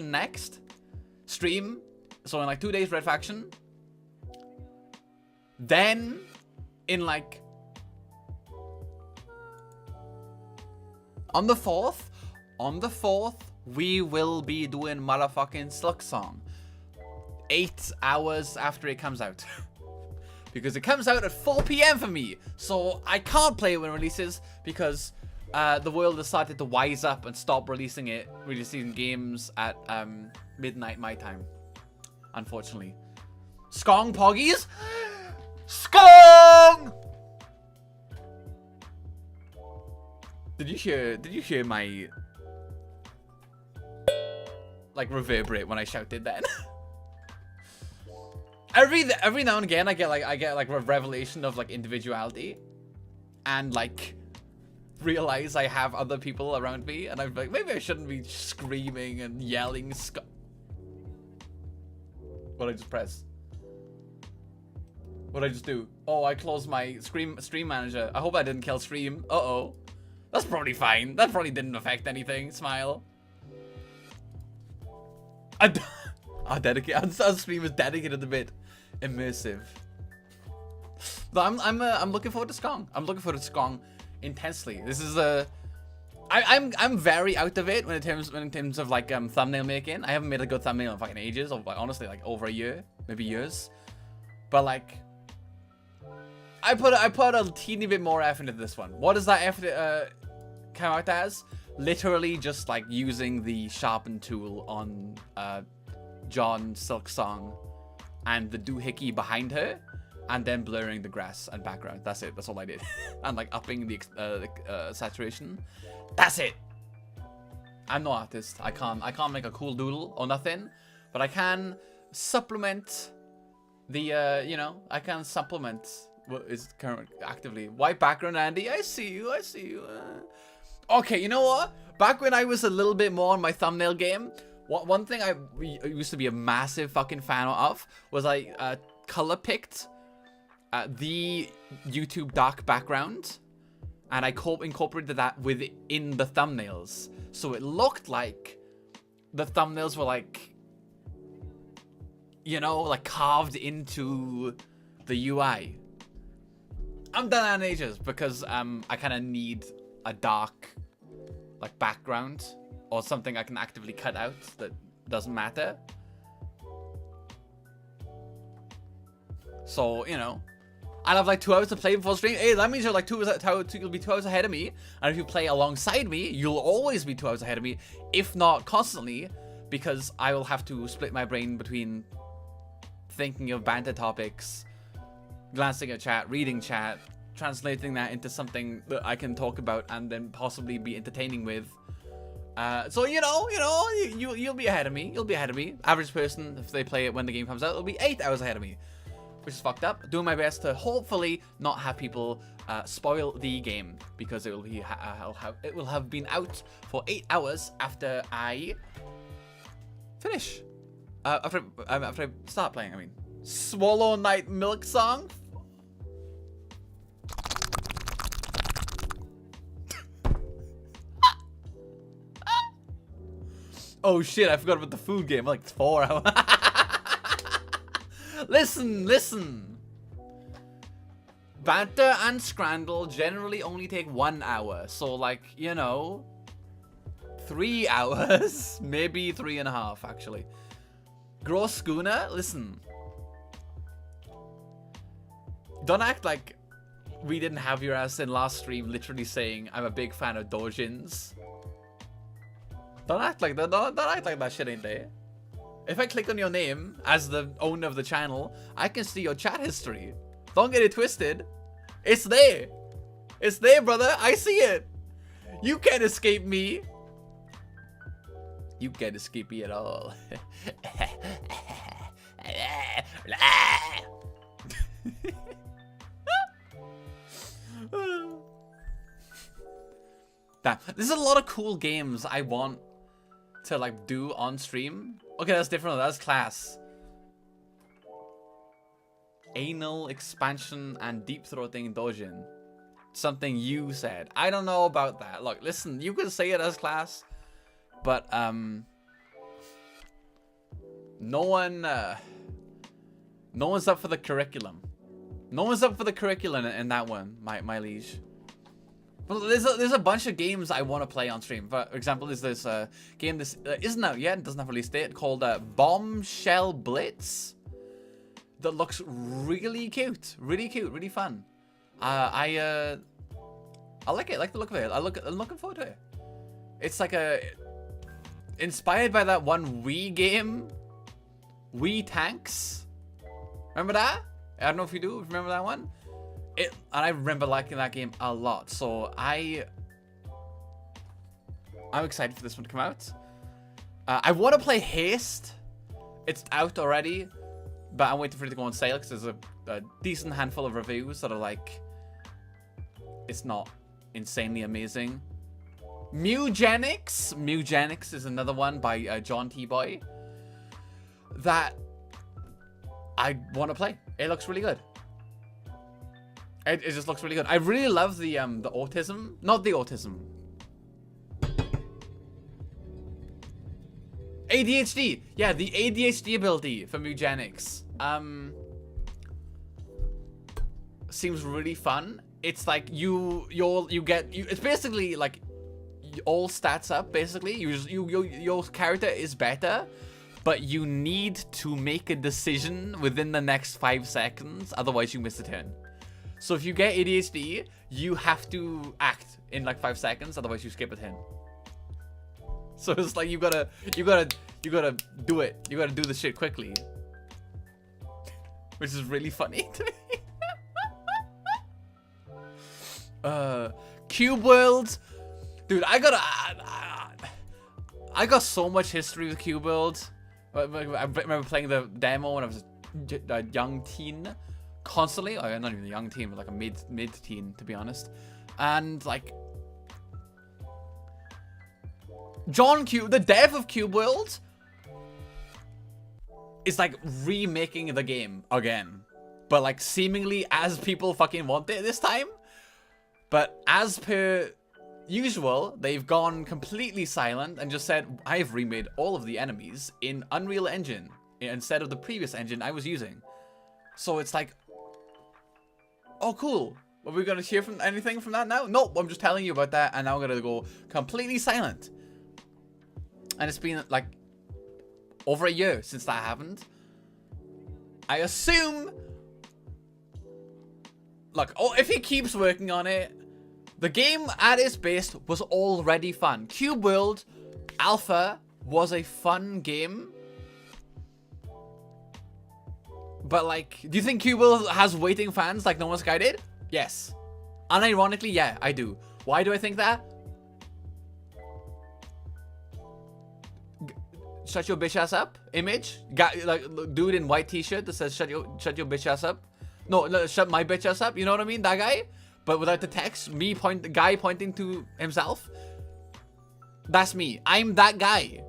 next stream. So in like 2 days, Red Faction. Then in like on the 4th, we will be doing motherfucking Slug Song. 8 hours after it comes out. Because it comes out at 4 PM for me. So I can't play it when it releases because the world decided to wise up and stop releasing games at midnight my time. Unfortunately. Skong Poggies? Skong! Did you hear my like reverberate when I shouted that? Every now and again I get like a revelation of like individuality and like realize I have other people around me and I'm like, maybe I shouldn't be screaming and yelling. What did I just press? What did I just do? Oh, I closed my stream manager. I hope I didn't kill stream. Uh-oh. That's probably fine. That probably didn't affect anything. Smile. Our stream is dedicated a bit immersive. But I'm looking forward to Skong. I'm looking forward to Skong intensely. This is I'm very out of it when in terms of like thumbnail making. I haven't made a good thumbnail in fucking ages, or like, honestly like over a year, maybe years. But like I put a teeny bit more effort into this one. What does that effort come out as? Literally just like using the sharpen tool on John Silksong and the doohickey behind her, and then blurring the grass and background. That's it. That's all I did. And like upping the saturation. That's it. I'm no artist. I can't make a cool doodle or nothing, but I can supplement the you know, I can supplement what is currently actively. White background, Andy. I see you. Okay, you know what? Back when I was a little bit more on my thumbnail game, one thing I used to be a massive fucking fan of was I color picked the YouTube dark background, and I incorporated that within the thumbnails, so it looked like the thumbnails were like, you know, like carved into the UI. I'm done on ages because I kind of need a dark like background or something I can actively cut out that doesn't matter. So, you know, I'll have like 2 hours to play before stream. Hey, that means you're like you'll be 2 hours ahead of me. And if you play alongside me, you'll always be 2 hours ahead of me, if not constantly, because I will have to split my brain between thinking of banter topics, glancing at chat, reading chat, translating that into something that I can talk about and then possibly be entertaining with. So you'll be ahead of me. You'll be ahead of me. Average person, if they play it when the game comes out, it'll be 8 hours ahead of me, which is fucked up. Doing my best to hopefully not have people spoil the game, because it will have been out for 8 hours after I finish. After I start playing, I mean. Swallow Night Milk Song. Oh shit, I forgot about the food game. Like 4 hours. Listen. Banter and Scrandle generally only take 1 hour. So like, 3 hours. Maybe 3.5 actually. Gross Schooner, listen. Don't act like we didn't have your ass in last stream literally saying I'm a big fan of doujins. Don't act like that. Don't act like that shit ain't there. If I click on your name as the owner of the channel, I can see your chat history. Don't get it twisted. It's there. It's there, brother. I see it. You can't escape me. You can't escape me at all. Damn, there's a lot of cool games I want to like do on stream. Okay, that's different. That's class. Anal expansion and deep throating doujin. Something you said. I don't know about that. Look, listen, you can say it as class, but no one's up for the curriculum. No one's up for the curriculum in that one, my liege. Well, there's a bunch of games I want to play on stream. For example, there's this game this isn't out yet, it doesn't have a release date, called Bombshell Blitz. That looks really cute, really fun. I like it, I like the look of it. I'm looking forward to it. It's like inspired by that one Wii game, Wii Tanks. Remember that? I don't know if you do. Remember that one? And I remember liking that game a lot. So I'm excited for this one to come out. I want to play Haste. It's out already, but I'm waiting for it to go on sale because there's a decent handful of reviews that are like, it's not insanely amazing. Mugenics is another one by John T. Boy that I want to play. It looks really good. It just looks really good. I really love the autism, not the autism. ADHD. Yeah, the ADHD ability for Mugenics. Seems really fun. It's like it's basically like all stats up basically. Your character is better, but you need to make a decision within the next 5 seconds, otherwise you miss a turn. So if you get ADHD, you have to act in like 5 seconds, otherwise you skip a turn. So it's like you gotta do it. You gotta do the shit quickly, which is really funny to me. Cube World, dude. I got so much history with Cube World. I remember playing the demo when I was a young teen, constantly. Not even a young teen, but like a mid-teen, to be honest. And like John Cube, the dev of Cube World, is like remaking the game again, but like seemingly as people fucking want it this time. But as per usual, they've gone completely silent and just said, I've remade all of the enemies in Unreal Engine instead of the previous engine I was using. So it's like, oh cool, are we gonna hear from anything from that now? Nope, I'm just telling you about that, and now I'm gonna go completely silent. And it's been like over a year since that happened. I assume, look, if he keeps working on it, the game at its base was already fun. Cube World Alpha was a fun game. But like, do you think Cube World has waiting fans like No Man's Sky did? Yes. Unironically, yeah, I do. Why do I think that? Shut your bitch ass up image. Guy, like dude in white t-shirt that says shut your bitch ass up. No, shut my bitch ass up. You know what I mean? That guy, but without the text. The guy pointing to himself. That's me. I'm that guy.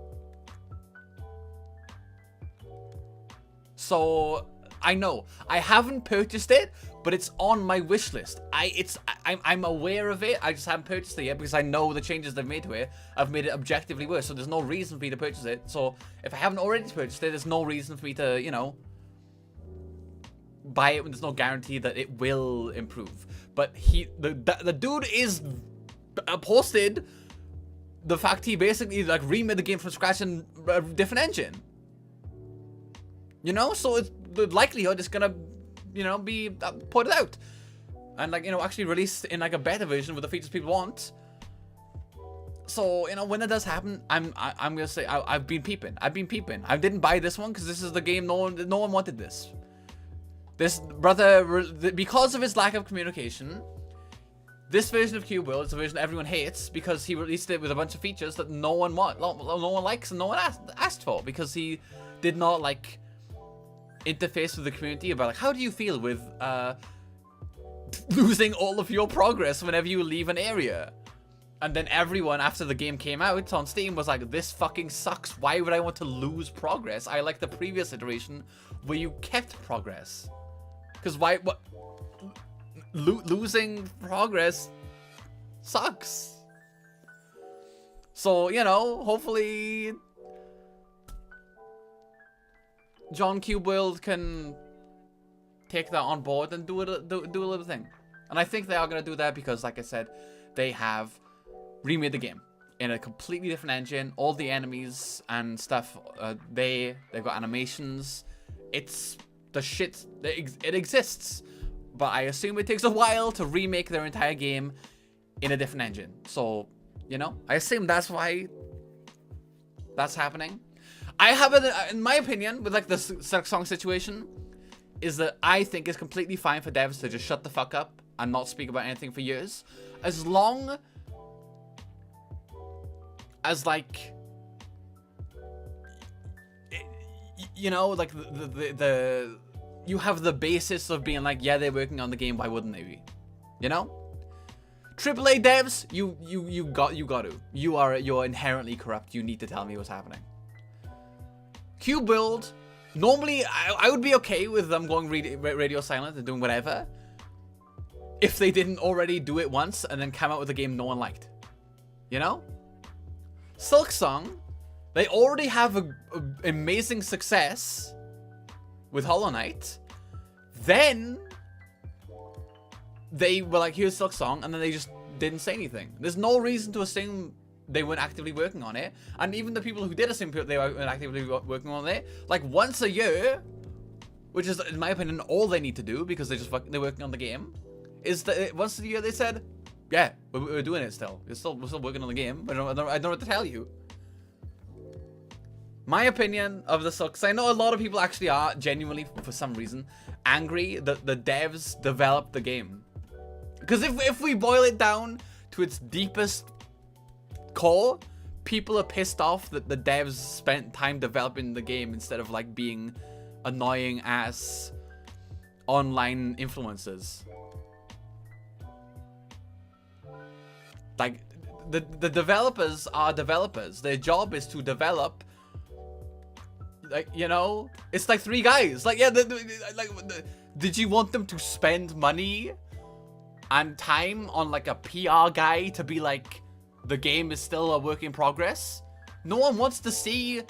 So I know I haven't purchased it, but it's on my wish list. I'm aware of it. I just haven't purchased it yet because I know the changes they've made to it have made it objectively worse. So there's no reason for me to purchase it. So if I haven't already purchased it, there's no reason for me to, you know, buy it when there's no guarantee that it will improve. But the dude is posted the fact he basically like remade the game from scratch in a different engine. You know, so it's, the likelihood is gonna, you know, be put out and like, you know, actually released in like a better version with the features people want. So, you know, when that does happen, I'm gonna say I've been peeping. I didn't buy this one because this is the game no one wanted this. This brother, because of his lack of communication, this version of Cube World is the version everyone hates because he released it with a bunch of features that no one likes and no one asked for, because he did not like interface with the community about like, how do you feel with losing all of your progress whenever you leave an area. And then everyone after the game came out on Steam was like, this fucking sucks. Why would I want to lose progress? I like the previous iteration where you kept progress. Because losing progress sucks. So, you know, hopefully John Cube World can take that on board and do a little thing. And I think they are going to do that because, like I said, they have remade the game in a completely different engine. All the enemies and stuff, they've got animations. It's the shit. It exists. But I assume it takes a while to remake their entire game in a different engine. So, you know, I assume that's why that's happening. I have in my opinion, with like the song situation, is that I think it's completely fine for devs to just shut the fuck up and not speak about anything for years, as long as like, you know, like the you have the basis of being like, yeah, they're working on the game. Why wouldn't they be? You know, AAA devs, you're inherently corrupt. You need to tell me what's happening. Cube Build, normally I would be okay with them going radio silent and doing whatever if they didn't already do it once and then come out with a game no one liked. You know? Silksong, they already have a amazing success with Hollow Knight. Then they were like, here's Silksong, and then they just didn't say anything. There's no reason to assume they weren't actively working on it. And even the people who did assume they weren't actively working on it, like once a year, which is, in my opinion, all they need to do because they're working on the game, is that once a year they said, yeah, we're doing it still. We're still working on the game. I don't know what to tell you. My opinion of the sucks. I know a lot of people actually are genuinely, for some reason, angry that the devs developed the game. Because if we boil it down to its deepest core, people are pissed off that the devs spent time developing the game instead of like being annoying ass online influencers. Like the developers are developers. Their job is to develop. Like, you know, it's like three guys. Like, yeah, did you want them to spend money and time on like a PR guy to be like, the game is still a work in progress? No one wants to see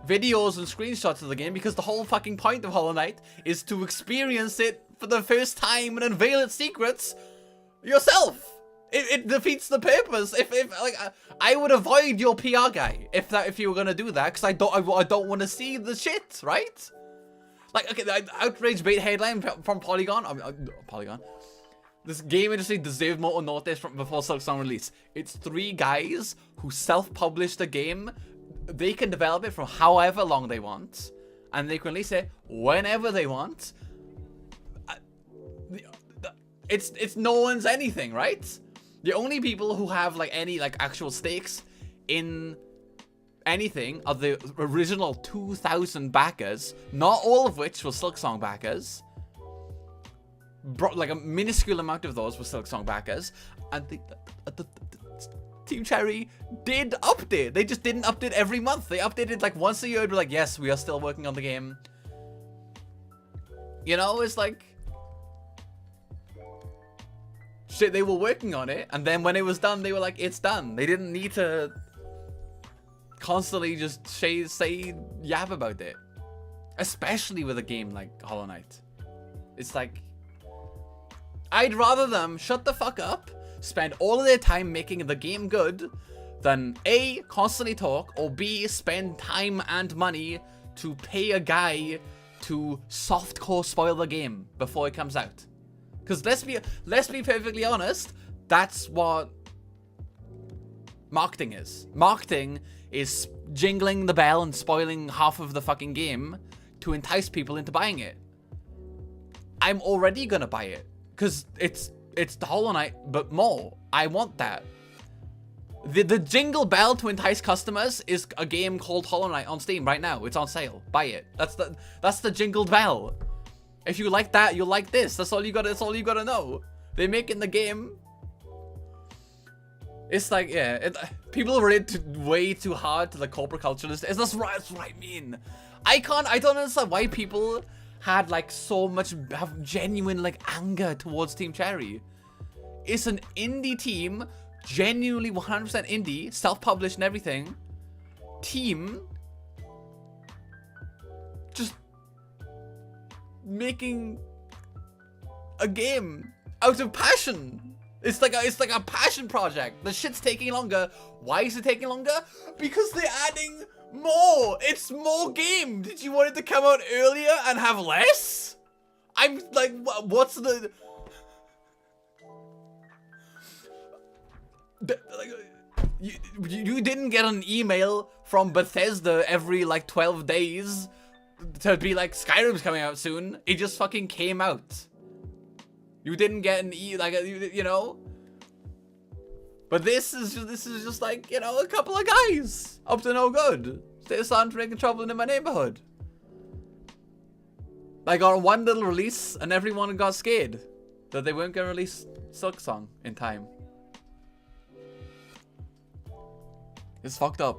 videos and screenshots of the game because the whole fucking point of Hollow Knight is to experience it for the first time and unveil its secrets yourself. It defeats the purpose. If like I would avoid your PR guy if you were gonna do that, because I don't want to see the shit, right? Like, okay, the outrage bait headline from Polygon. This game industry deserved more notice from before Silksong release. It's three guys who self-published a game. They can develop it for however long they want, and they can release it whenever they want. it's no one's anything, right? The only people who have like any like actual stakes in anything are the original 2,000 backers, not all of which were Silksong backers. Like a minuscule amount of those were Silksong backers, and the Team Cherry did update. They just didn't update every month. They updated like once a year. It'd be like, yes, we are still working on the game. You know, it's like shit. They were working on it, and then when it was done, they were like, it's done. They didn't need to constantly just say yap about it, especially with a game like Hollow Knight. It's like, I'd rather them shut the fuck up, spend all of their time making the game good, than A, constantly talk, or B, spend time and money to pay a guy to softcore spoil the game before it comes out. Because let's be perfectly honest, that's what marketing is. Marketing is jingling the bell and spoiling half of the fucking game to entice people into buying it. I'm already gonna buy it because it's the Hollow Knight, but more. I want that. The jingle bell to entice customers is a game called Hollow Knight on Steam right now. It's on sale. Buy it. That's the jingled bell. If you like that, you'll like this. That's all you gotta know. They're making the game. It's like, yeah, people relate way too hard to the corporate culture. That's what I mean. I don't understand why people had like so much, have genuine like anger towards Team Cherry. It's an indie team, genuinely 100% indie, self-published and everything. Team just making a game out of passion. It's like a passion project. The shit's taking longer. Why is it taking longer? Because they're adding more. It's more game. Did you want it to come out earlier and have less? I'm like, what's the like, you didn't get an email from Bethesda every like 12 days to be like, Skyrim's coming out soon. It just fucking came out. You didn't get an you know. But this is just like, you know, a couple of guys up to no good. They're starting to make trouble in my neighborhood. I got one little release and everyone got scared that they weren't gonna release Silksong in time. It's fucked up.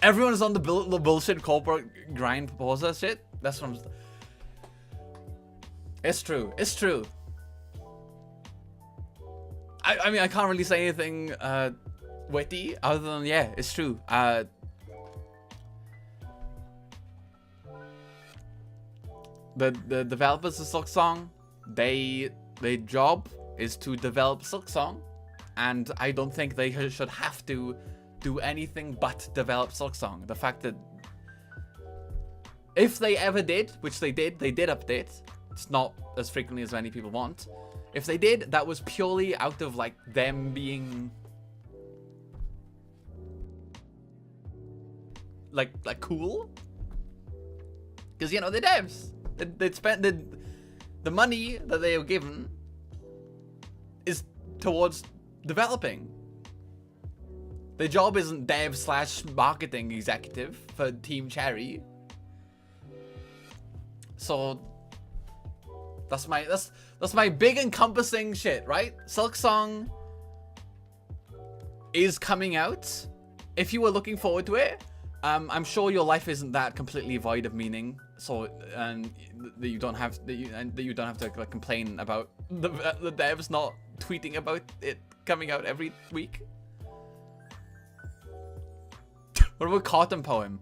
Everyone is on the bullshit corporate grind proposal shit. That's what I'm. It's true. It's true. I mean, I can't really say anything witty other than, yeah, it's true. The developers of Silksong, their job is to develop Silksong, and I don't think they should have to do anything but develop Silksong. The fact that if they ever did, which they did update. It's not as frequently as many people want. If they did, that was purely out of like them being like cool. Because, you know, they're devs. They'd spent the money that they were given is towards developing. Their job isn't dev/marketing executive for Team Cherry. So that's my big encompassing shit, right? Silksong is coming out. If you were looking forward to it, I'm sure your life isn't that completely void of meaning. So that you don't have to like, complain about the devs not tweeting about it coming out every week. What about Cotton Poem?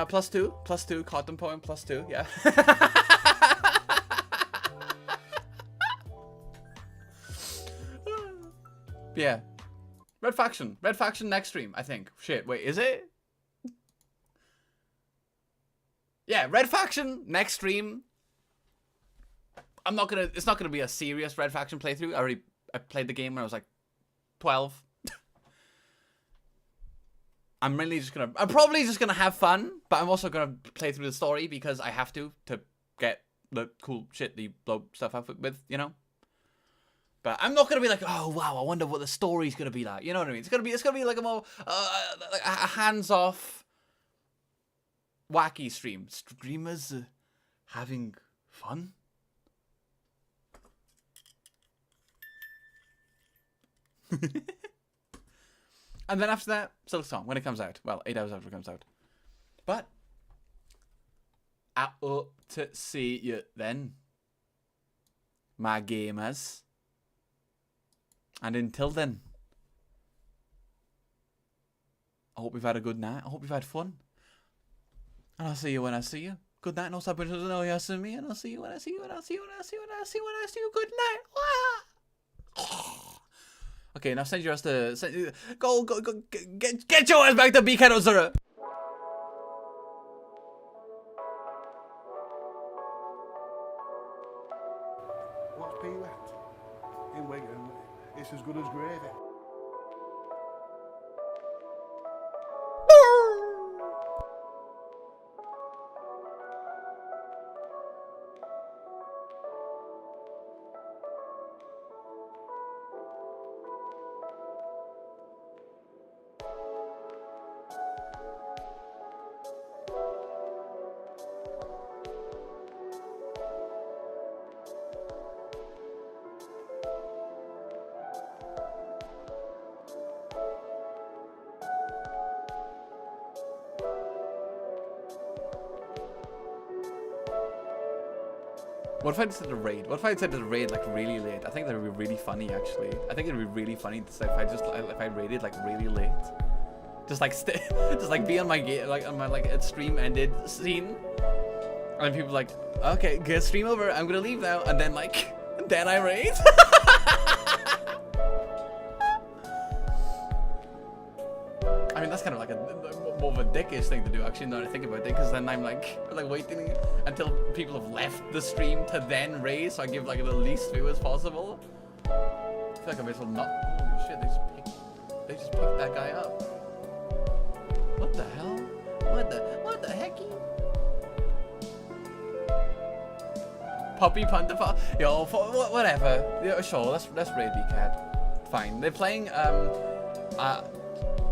+2, cotton poem +2, yeah. Yeah. Red Faction next stream, I think. Shit, wait, is it? Yeah, Red Faction next stream. It's not gonna be a serious Red Faction playthrough. I played the game when I was like 12. I'm probably just gonna have fun, but I'm also gonna play through the story because I have to get the cool shit that you blow stuff up with, you know? But I'm not gonna be like, oh wow, I wonder what the story's gonna be like. You know what I mean? It's gonna be like a more like a hands-off, wacky stream. Streamers having fun. And then after that, Silksong when it comes out. Well, 8 hours after it comes out. But I hope to see you then, my gamers. And until then, I hope you've had a good night. I hope you've had fun. And I'll see you when I see you. Good night. No subtitles. No, you see me. And I'll see you when I see you. And I'll see you when I see you. And I'll see you when I see you. Good night. Okay, now send your ass to go get your ass back to BK Zura. What's Pee at? In Wigan, it's as good as gravy. What if I just did a raid? What if I did a raid like really late? I think that would be really funny actually. I think it'd be really funny if I raided like really late. Just like just like be on my game, like on my like stream ended scene. And then people like, okay, get stream over, I'm gonna leave now, and then like then I raid. I mean, that's kind of like more of a dickish thing to do, actually, now that I think about it, because then I'm like waiting until people have left the stream to then raid, so I give like the least view as possible. I feel like I may as well not. Holy shit, they just picked that guy up. What the hell? What the hecky? Puppy Pontifa? Yo, whatever. Yeah, sure, let's raid BCAT. Fine. They're playing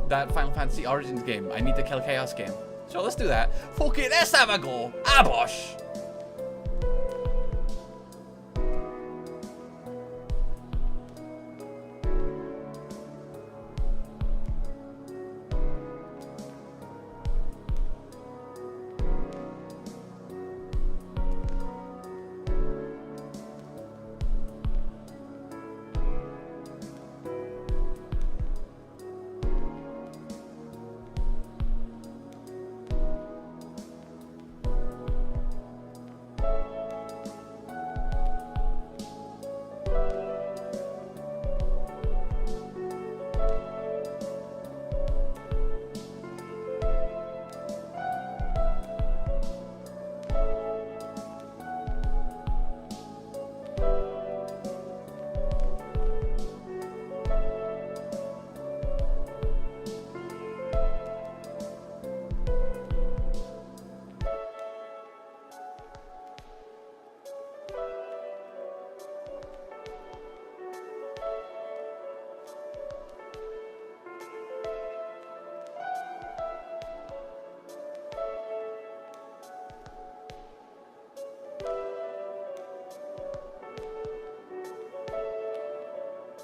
that Final Fantasy Origins game. I need to kill Chaos game. So let's do that. Fuck it, let's have a go. Ah, bosh.